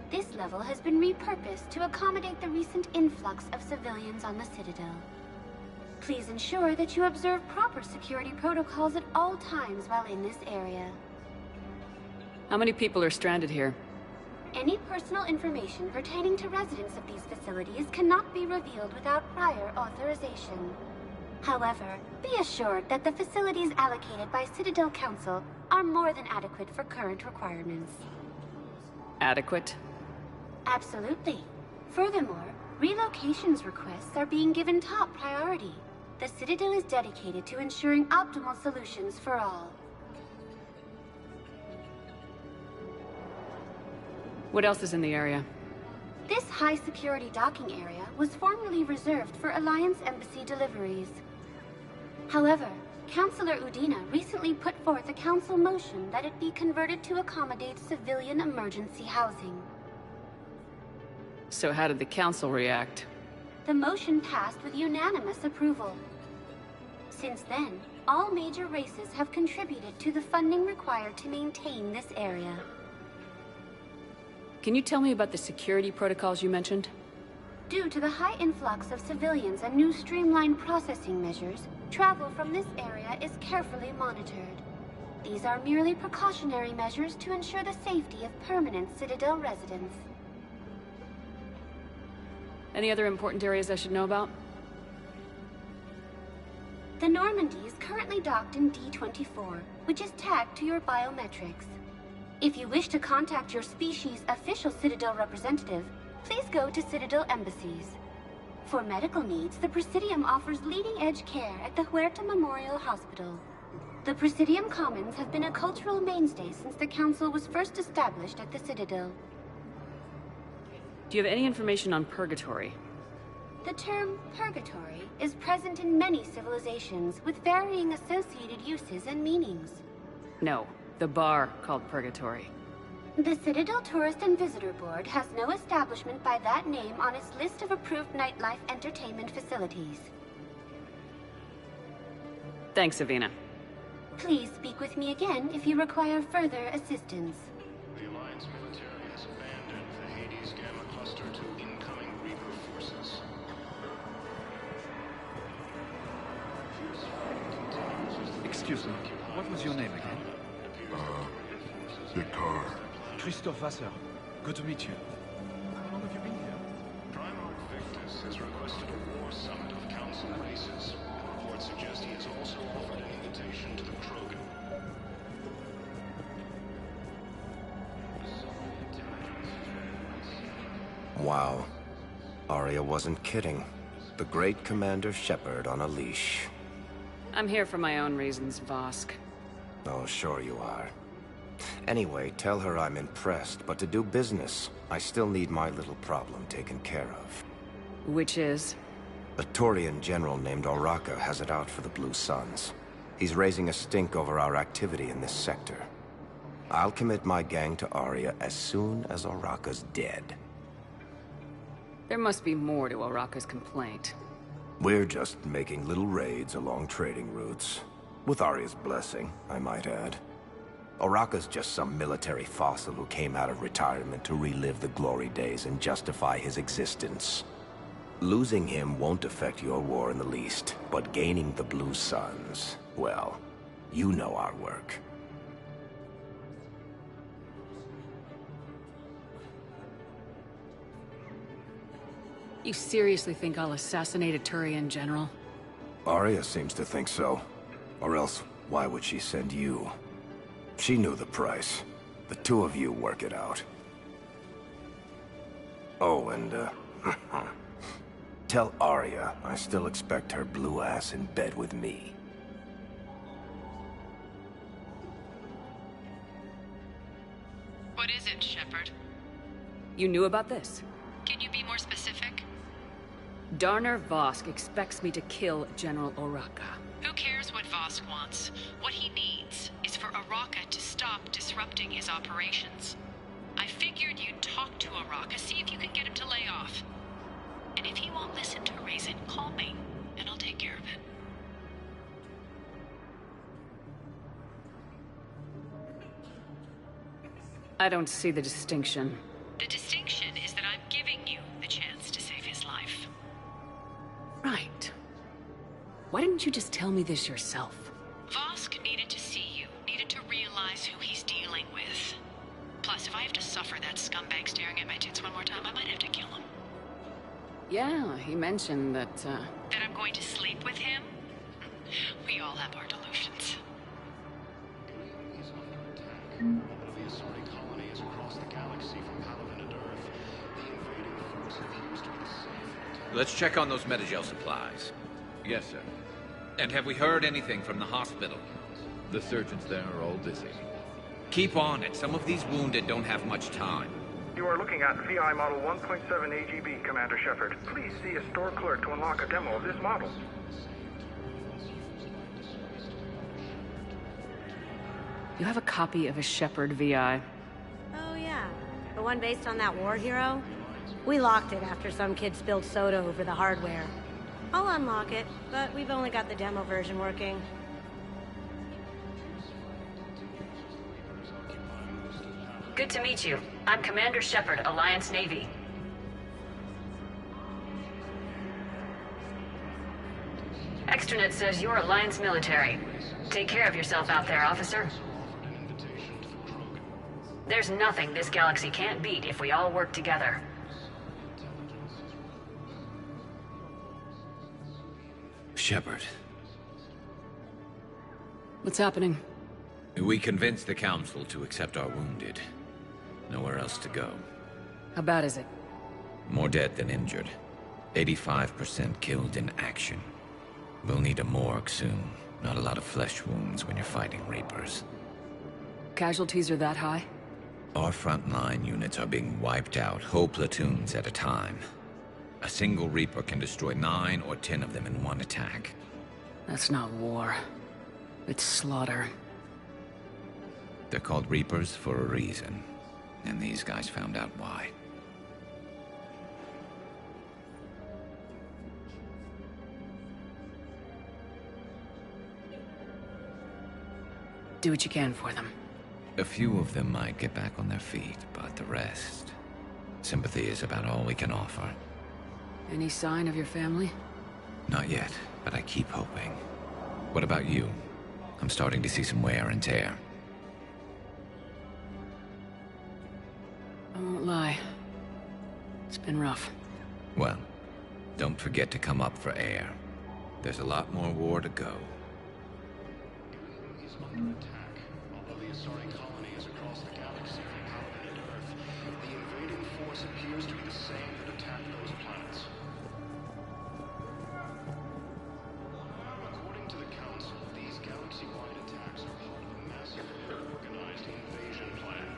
This level has been repurposed to accommodate the recent influx of civilians on the Citadel. Please ensure that you observe proper security protocols at all times while in this area. How many people are stranded here? Any personal information pertaining to residents of these facilities cannot be revealed without prior authorization. However, be assured that the facilities allocated by Citadel Council are more than adequate for current requirements. Adequate? Absolutely. Furthermore, relocations requests are being given top priority. The Citadel is dedicated to ensuring optimal solutions for all. What else is in the area? This high-security docking area was formerly reserved for Alliance Embassy deliveries. However, Councilor Udina recently put forth a council motion that it be converted to accommodate civilian emergency housing. So how did the council react? The motion passed with unanimous approval. Since then, all major races have contributed to the funding required to maintain this area. Can you tell me about the security protocols you mentioned? Due to the high influx of civilians and new streamlined processing measures, travel from this area is carefully monitored. These are merely precautionary measures to ensure the safety of permanent Citadel residents. Any other important areas I should know about? The Normandy is currently docked in D-24, which is tagged to your biometrics. If you wish to contact your species' official Citadel representative, please go to Citadel embassies. For medical needs, the Presidium offers leading-edge care at the Huerta Memorial Hospital. The Presidium Commons have been a cultural mainstay since the Council was first established at the Citadel. Do you have any information on Purgatory? The term purgatory is present in many civilizations with varying associated uses and meanings. No, the bar called Purgatory. The Citadel Tourist and Visitor Board has no establishment by that name on its list of approved nightlife entertainment facilities. Thanks, Avina. Please speak with me again if you require further assistance. The Alliance military has abandoned the Hades Gamma cluster to incoming Reaper forces. Excuse me, what was your name again? Vicar. Christophe Vasseur. Good to meet you. How long have you been here? Primarch Victus has requested a war summit of Council races. Reports suggest he has also offered an invitation to the Krogan. Wow. Arya wasn't kidding. The great Commander Shepard on a leash. I'm here for my own reasons, Vosk. Oh, sure you are. Anyway, tell her I'm impressed, but to do business, I still need my little problem taken care of. Which is? A Turian general named Oraka has it out for the Blue Suns. He's raising a stink over our activity in this sector. I'll commit my gang to Arya as soon as Oraka's dead. There must be more to Oraka's complaint. We're just making little raids along trading routes. With Arya's blessing, I might add. Oraka's just some military fossil who came out of retirement to relive the glory days and justify his existence. Losing him won't affect your war in the least, but gaining the Blue Suns, well, you know our work. You seriously think I'll assassinate a Turian general? Arya seems to think so. Or else, why would she send you? She knew the price. The two of you work it out. Oh, and, tell Arya I still expect her blue ass in bed with me. What is it, Shepard? You knew about this? Can you be more specific? Darner Vosk expects me to kill General Oraka. Who cares what Vosk wants? What he needs is for Oraka to stop disrupting his operations. I figured you'd talk to Oraka, see if you can get him to lay off. And if he won't listen to reason, call me, and I'll take care of it. I don't see the distinction. The distinction is that I'm giving you the chance to save his life. Right. Why didn't you just tell me this yourself? Vosk needed to see you, needed to realize who he's dealing with. Plus, if I have to suffer that scumbag staring at my tits one more time, I might have to kill him. Yeah, he mentioned that, That I'm going to sleep with him? We all have our delusions. Let's check on those Metagel supplies. Yes, sir. And have we heard anything from the hospital? The surgeons there are all busy. Keep on it. Some of these wounded don't have much time. You are looking at VI Model 1.7 AGB, Commander Shepard. Please see a store clerk to unlock a demo of this model. you have a copy of a Shepard VI. Oh yeah, the one based on that war hero? We locked it after some kid spilled soda over the hardware. I'll unlock it, but we've only got the demo version working. Good to meet you. I'm Commander Shepard, Alliance Navy. Extranet says you're Alliance military. Take care of yourself out there, officer. There's nothing this galaxy can't beat if we all work together. Shepard. What's happening? We convinced the Council to accept our wounded. Nowhere else to go. How bad is it? More dead than injured. 85% killed in action. We'll need a morgue soon. Not a lot of flesh wounds when you're fighting Reapers. Casualties are that high? Our frontline units are being wiped out, whole platoons at a time. A single Reaper can destroy 9 or 10 of them in one attack. That's not war. It's slaughter. They're called Reapers for a reason. And these guys found out why. Do what you can for them. A few of them might get back on their feet, but the rest... Sympathy is about all we can offer. Any sign of your family? Not yet, but I keep hoping. What about you? I'm starting to see some wear and tear. I won't lie. It's been rough. Well, don't forget to come up for air. There's a lot more war to go. Under attack. Although the assaulting colony is across the galaxy from Paladin and Earth, the invading force appears to be the same that attacked those planets. According to the Council, these galaxy-wide attacks are part of a massive, organized invasion plan.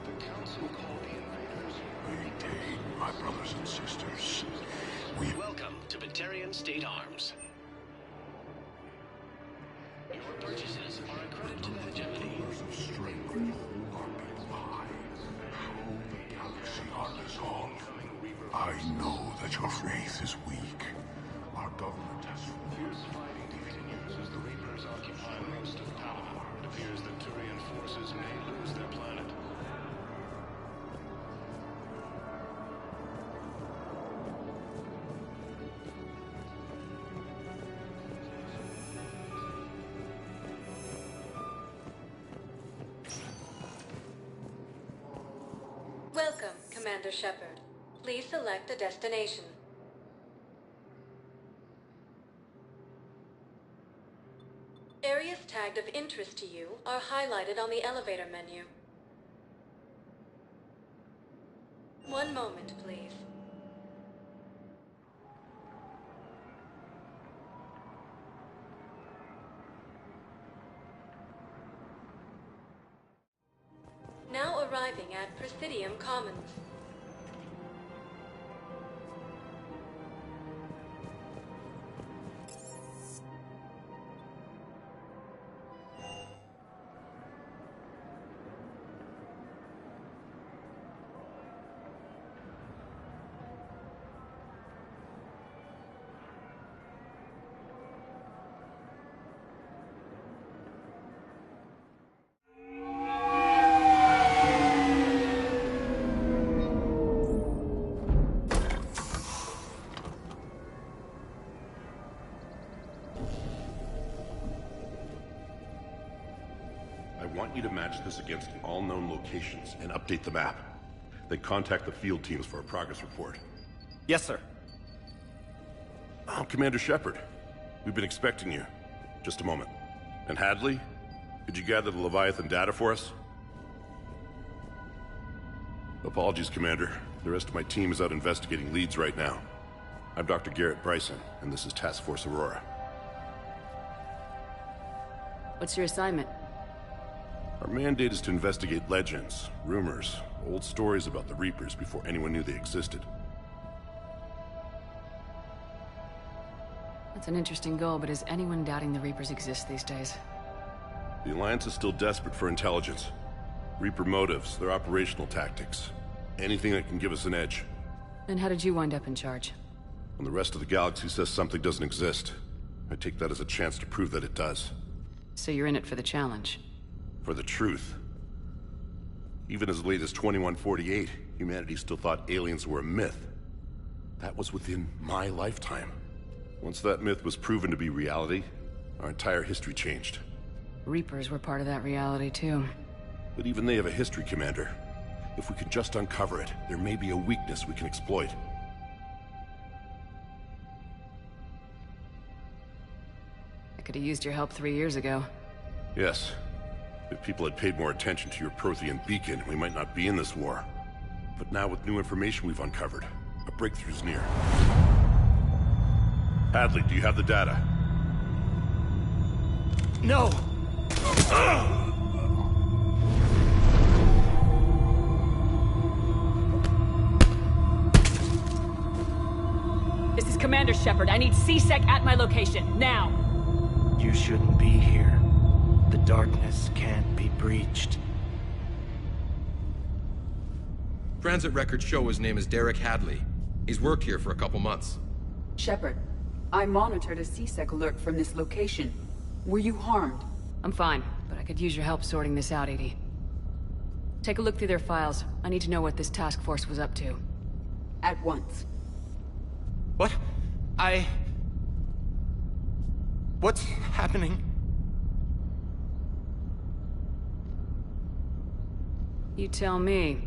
The Council called the invaders... Maintain, my brothers and sisters. Welcome to Batarian State Arms. Your purchase Your faith is weak. Our government has... Fierce fighting continues as the Reapers occupy most of Panama. It appears that Turian forces may lose their planet. Welcome, Commander Shepard. Please select a destination. Areas tagged of interest to you are highlighted on the elevator menu. One moment, please. Now arriving at Presidium Commons. I want you to match this against all known locations and update the map. Then contact the field teams for a progress report. Yes, sir. Oh, Commander Shepard. We've been expecting you. Just a moment. And Hadley? Could you gather the Leviathan data for us? Apologies, Commander. The rest of my team is out investigating leads right now. I'm Dr. Garrett Bryson, and this is Task Force Aurora. What's your assignment? Our mandate is to investigate legends, rumors, old stories about the Reapers before anyone knew they existed. That's an interesting goal, but is anyone doubting the Reapers exist these days? The Alliance is still desperate for intelligence. Reaper motives, their operational tactics. Anything that can give us an edge. Then how did you wind up in charge? When the rest of the galaxy says something doesn't exist, I take that as a chance to prove that it does. So you're in it for the challenge? For the truth. Even as late as 2148, humanity still thought aliens were a myth. That was within my lifetime. Once that myth was proven to be reality, our entire history changed. Reapers were part of that reality, too. But even they have a history, Commander. If we can just uncover it, there may be a weakness we can exploit. I could have used your help 3 years ago. Yes. If people had paid more attention to your Prothean beacon, we might not be in this war. But now with new information we've uncovered, a breakthrough's near. Hadley, do you have the data? No! This is Commander Shepard. I need C-Sec at my location, now! You shouldn't be here. The darkness can't be breached. Transit records show his name is Derek Hadley. He's worked here for a couple months. Shepard, I monitored a C-Sec alert from this location. Were you harmed? I'm fine, but I could use your help sorting this out, EDI. Take a look through their files. I need to know what this task force was up to. At once. What? What's happening? You tell me.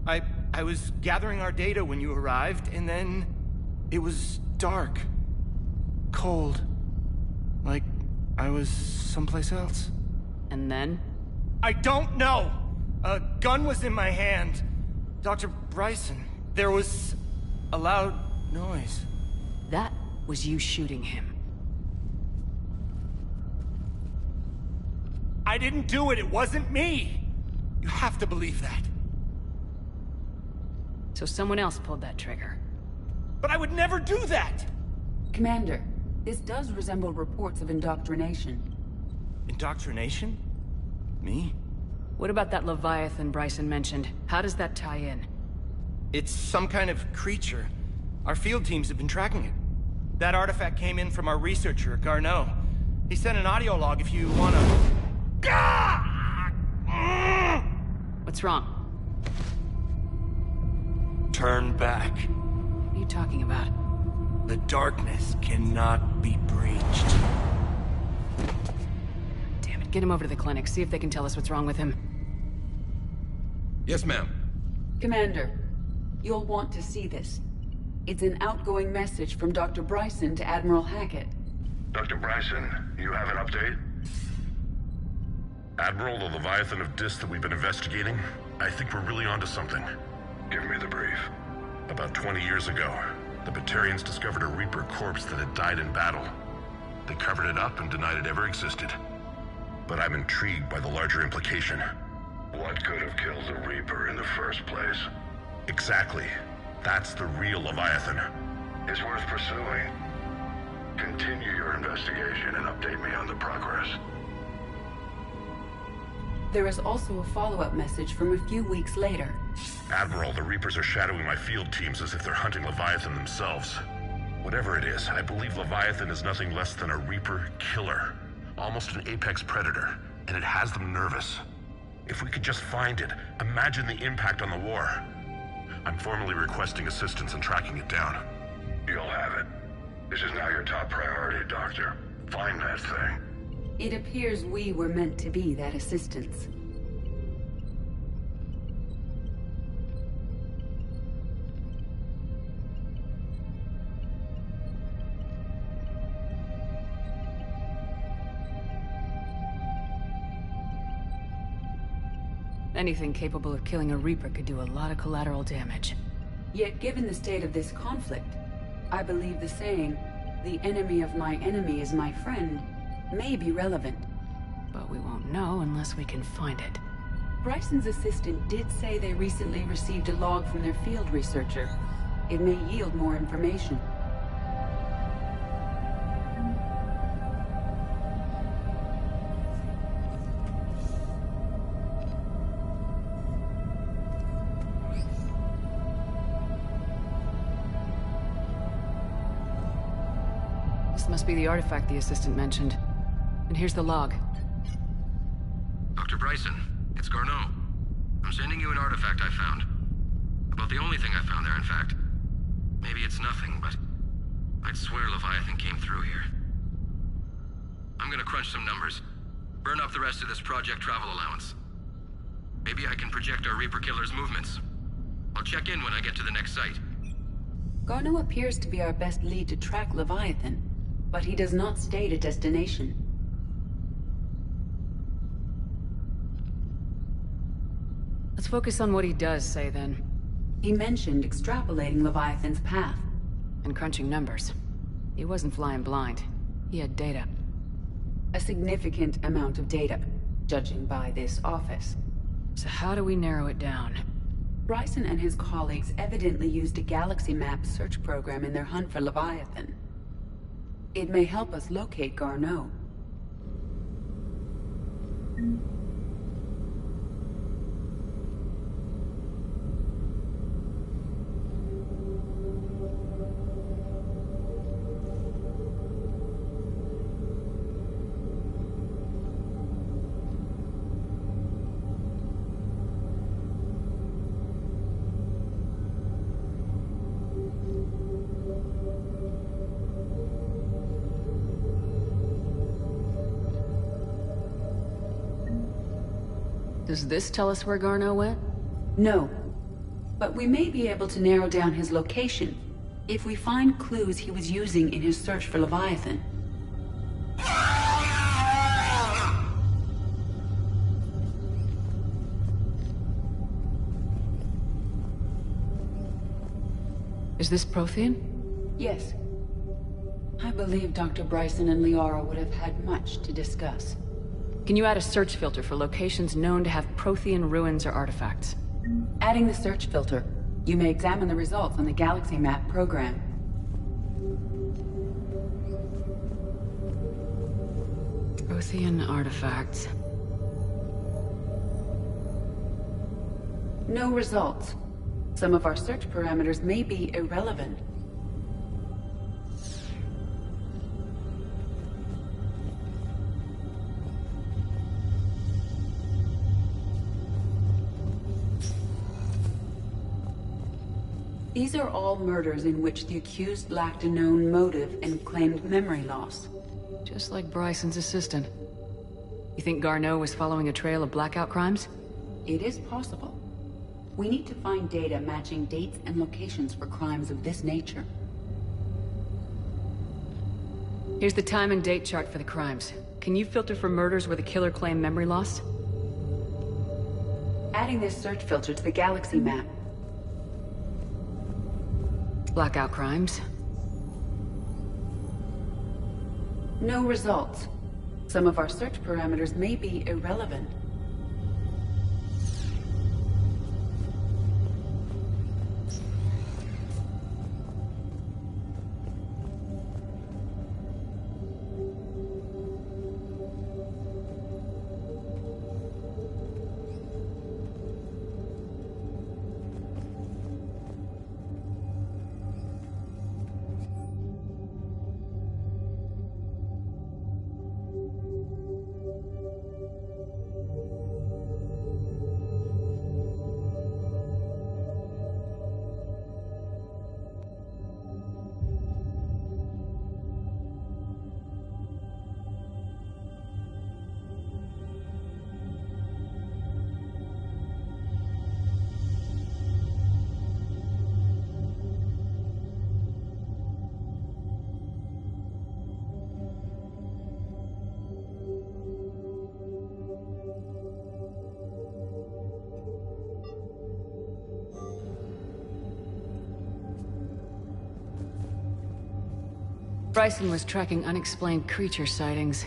I was gathering our data when you arrived, and then it was dark. Cold. Like I was someplace else. And then? I don't know! A gun was in my hand. Dr. Bryson, there was a loud noise. That was you shooting him. I didn't do it, it wasn't me! You have to believe that. So someone else pulled that trigger. But I would never do that! Commander, this does resemble reports of indoctrination. Indoctrination? Me? What about that Leviathan Bryson mentioned? How does that tie in? It's some kind of creature. Our field teams have been tracking it. That artifact came in from our researcher, Garneau. He sent an audio log if you wanna... What's wrong? Turn back. What are you talking about? The darkness cannot be breached. Damn it, get him over to the clinic, see if they can tell us what's wrong with him. Yes, ma'am. Commander, you'll want to see this. It's an outgoing message from Dr. Bryson to Admiral Hackett. Dr. Bryson, you have an update? Admiral, the Leviathan of Dis that we've been investigating, I think we're really onto something. Give me the brief. About 20 years ago, the Batarians discovered a Reaper corpse that had died in battle. They covered it up and denied it ever existed. But I'm intrigued by the larger implication. What could have killed the Reaper in the first place? Exactly. That's the real Leviathan. It's worth pursuing. Continue your investigation and update me on the progress. There is also a follow-up message from a few weeks later. Admiral, the Reapers are shadowing my field teams as if they're hunting Leviathan themselves. Whatever it is, I believe Leviathan is nothing less than a Reaper killer. Almost an apex predator, and it has them nervous. If we could just find it, imagine the impact on the war. I'm formally requesting assistance in tracking it down. You'll have it. This is now your top priority, Doctor. Find that thing. It appears we were meant to be that assistance. Anything capable of killing a Reaper could do a lot of collateral damage. Yet given the state of this conflict, I believe the saying, "The enemy of my enemy is my friend," may be relevant. But we won't know unless we can find it. Bryson's assistant did say they recently received a log from their field researcher. It may yield more information. This must be the artifact the assistant mentioned. And here's the log. Dr. Bryson, it's Garneau. I'm sending you an artifact I found. About the only thing I found there, in fact. Maybe it's nothing, but I'd swear Leviathan came through here. I'm gonna crunch some numbers. Burn up the rest of this project travel allowance. Maybe I can project our Reaper killer's movements. I'll check in when I get to the next site. Garneau appears to be our best lead to track Leviathan, but he does not state a destination. Let's focus on what he does say, then. He mentioned extrapolating Leviathan's path. And crunching numbers. He wasn't flying blind. He had data. A significant amount of data, judging by this office. So how do we narrow it down? Bryson and his colleagues evidently used a galaxy map search program in their hunt for Leviathan. It may help us locate Garneau. Does this tell us where Garneau went? No. But we may be able to narrow down his location if we find clues he was using in his search for Leviathan. Is this Prothean? Yes. I believe Dr. Bryson and Liara would have had much to discuss. Can you add a search filter for locations known to have Prothean ruins or artifacts? Adding the search filter, you may examine the results on the Galaxy Map program. Prothean artifacts. No results. Some of our search parameters may be irrelevant. These are all murders in which the accused lacked a known motive and claimed memory loss. Just like Bryson's assistant. You think Garneau was following a trail of blackout crimes? It is possible. We need to find data matching dates and locations for crimes of this nature. Here's the time and date chart for the crimes. Can you filter for murders where the killer claimed memory loss? Adding this search filter to the galaxy map. Blackout crimes. No results. Some of our search parameters may be irrelevant. Bryson was tracking unexplained creature sightings.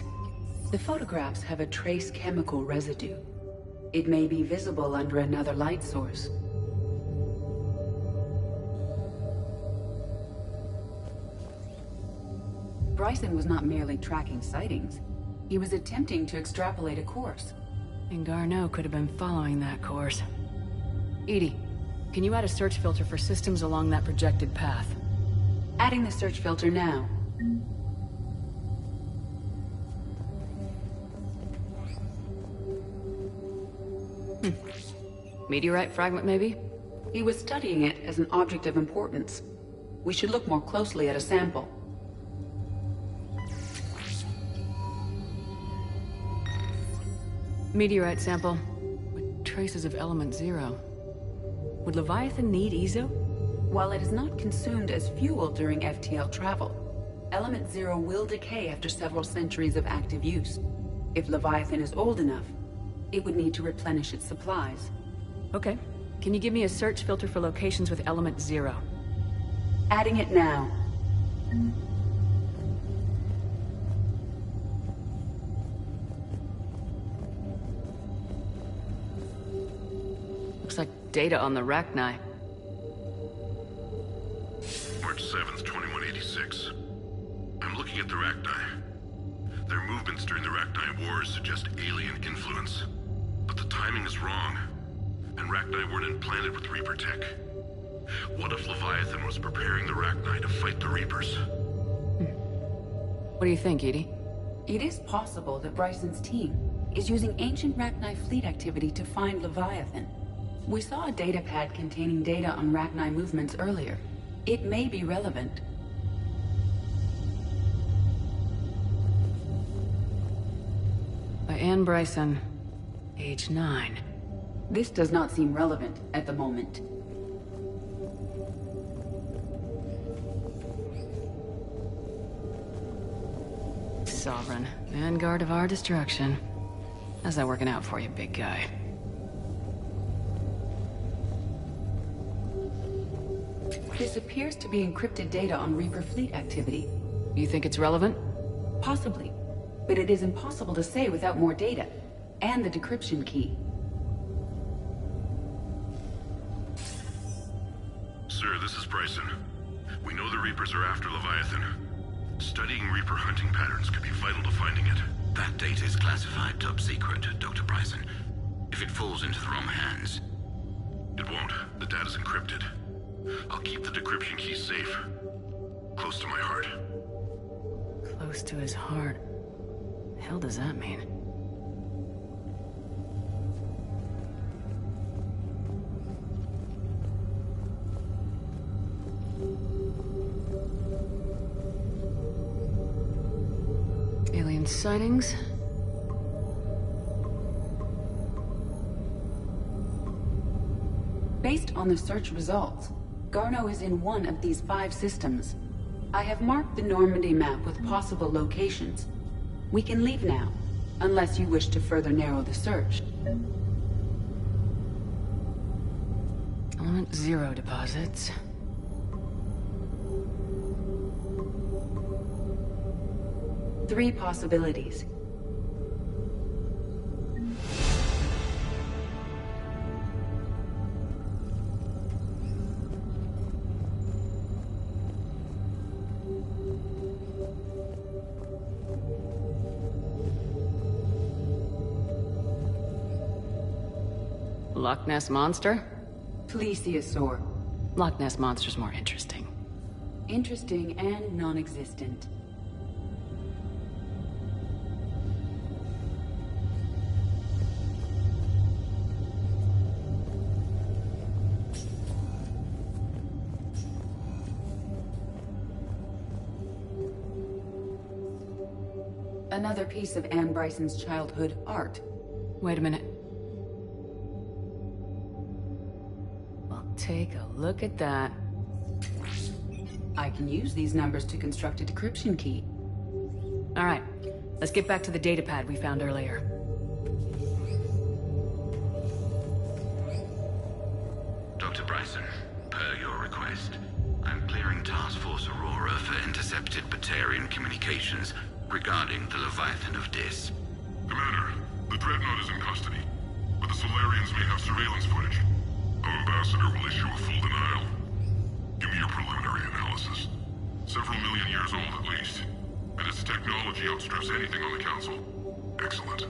The photographs have a trace chemical residue. It may be visible under another light source. Bryson was not merely tracking sightings. He was attempting to extrapolate a course. And Garneau could have been following that course. EDI, can you add a search filter for systems along that projected path? Adding the search filter now. Meteorite fragment, maybe? He was studying it as an object of importance. We should look more closely at a sample. Meteorite sample with traces of element 0. Would Leviathan need Ezo? While it is not consumed as fuel during FTL travel, element 0 will decay after several centuries of active use. If Leviathan is old enough, it would need to replenish its supplies. Okay. Can you give me a search filter for locations with element 0? Adding it now. Looks like data on the Rachni. March 7th, 2186. I'm looking at the Rachni. Their movements during the Rachni Wars suggest alien influence. But the timing is wrong, and Rachni weren't implanted with Reaper tech. What if Leviathan was preparing the Rachni to fight the Reapers? What do you think, EDI? It is possible that Bryson's team is using ancient Rachni fleet activity to find Leviathan. We saw a data pad containing data on Rachni movements earlier. It may be relevant. By Anne Bryson, age 9. This does not seem relevant at the moment. Sovereign, vanguard of our destruction. How's that working out for you, big guy? This appears to be encrypted data on Reaper fleet activity. You think it's relevant? Possibly. But it is impossible to say without more data. And the decryption key. Sir, this is Bryson. We know the Reapers are after Leviathan. Studying Reaper hunting patterns could be vital to finding it. That data is classified top secret, Dr. Bryson. If it falls into the wrong hands... It won't. The data's encrypted. I'll keep the decryption key safe. Close to my heart. Close to his heart. The hell does that mean? Recent sightings? Based on the search results, Garneau is in one of these 5 systems. I have marked the Normandy map with possible locations. We can leave now, unless you wish to further narrow the search. Element 0 deposits. Three possibilities. Loch Ness Monster? Plesiosaur. Loch Ness Monster's more interesting. Interesting and non-existent. Another piece of Anne Bryson's childhood art. Wait a minute. Well, take a look at that. I can use these numbers to construct a decryption key. All right, let's get back to the datapad we found earlier. Dr. Bryson, per your request, I'm clearing Task Force Aurora for intercepted Batarian communications regarding the Leviathan of Dis. Commander, the Dreadnought is in custody, but the Solarians may have surveillance footage. Our ambassador will issue a full denial. Give me your preliminary analysis. Several million years old at least, and its technology outstrips anything on the Council. Excellent.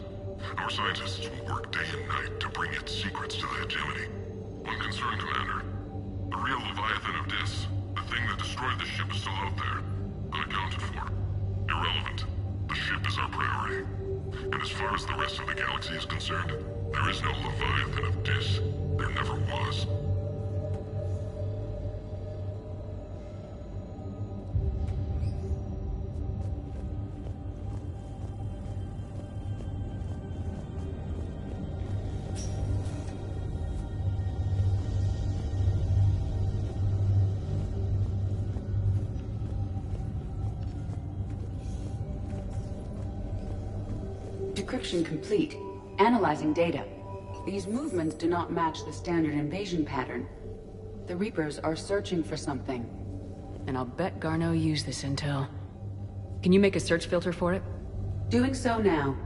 Our scientists will work day and night to bring its secrets to the hegemony. One concern, Commander. The real Leviathan of Dis, the thing that destroyed the ship, is still out there, unaccounted for. Irrelevant. The ship is our priority. And as far as the rest of the galaxy is concerned, there is no Leviathan of Dis. There never was. Decryption complete. Analyzing data. These movements do not match the standard invasion pattern. The Reapers are searching for something. And I'll bet Garneau used this intel. Can you make a search filter for it? Doing so now.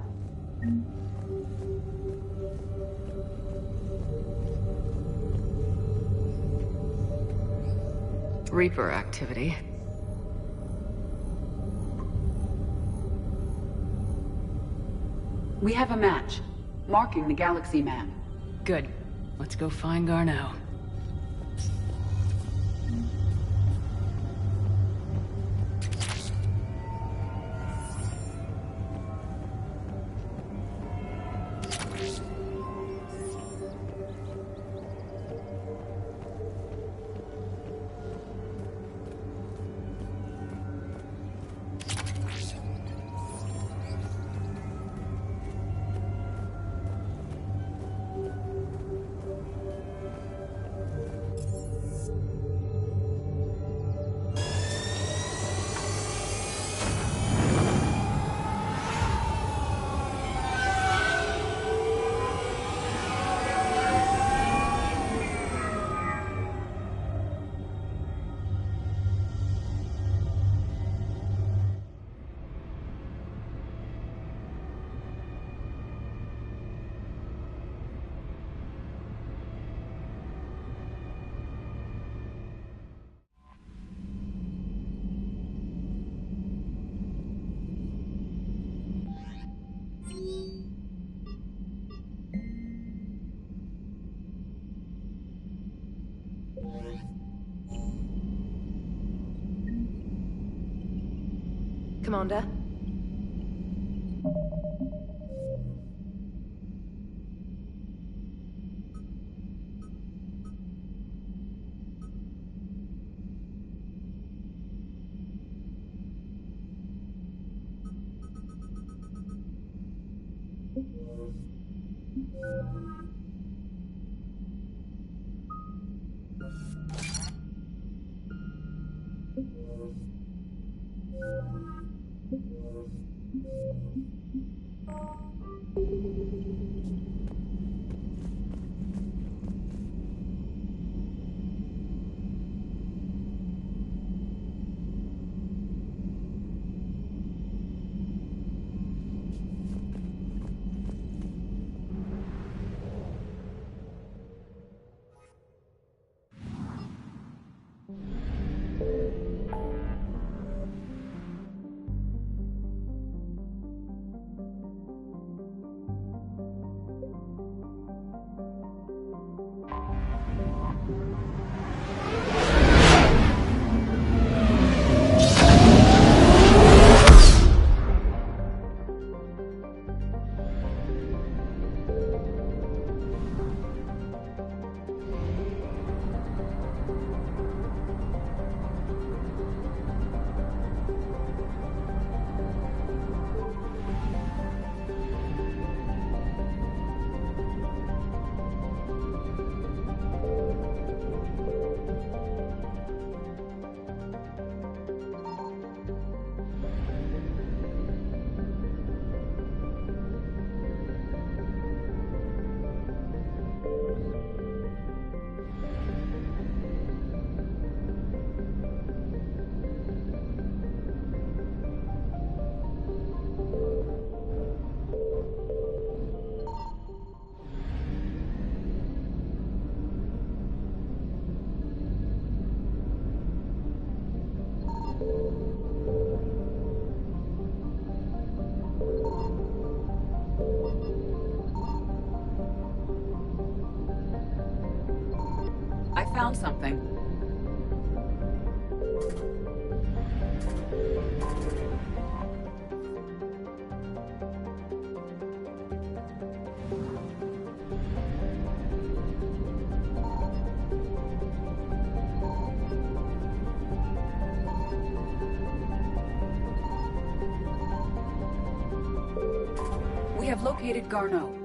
Reaper activity. We have a match, marking the galaxy map. Good. Let's go find Garneau. Commander? I found something. We have located Garneau.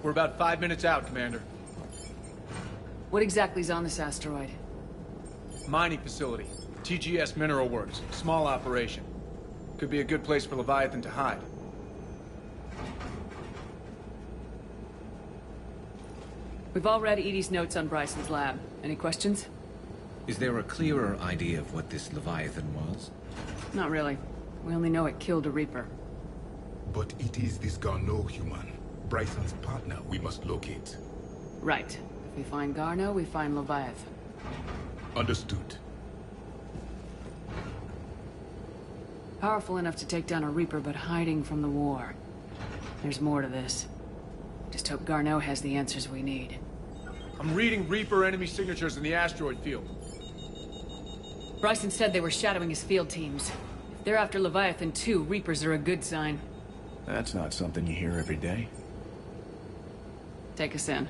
We're about 5 minutes out, Commander. What exactly is on this asteroid? Mining facility. TGS Mineral Works. Small operation. Could be a good place for Leviathan to hide. We've all read Edie's notes on Bryson's lab. Any questions? Is there a clearer idea of what this Leviathan was? Not really. We only know it killed a Reaper. But it is this Garneau human, Bryson's partner, we must locate. Right. If we find Garneau, we find Leviathan. Understood. Powerful enough to take down a Reaper, but hiding from the war. There's more to this. Just hope Garneau has the answers we need. I'm reading Reaper enemy signatures in the asteroid field. Bryson said they were shadowing his field teams. If they're after Leviathan too, Reapers are a good sign. That's not something you hear every day. Take us in.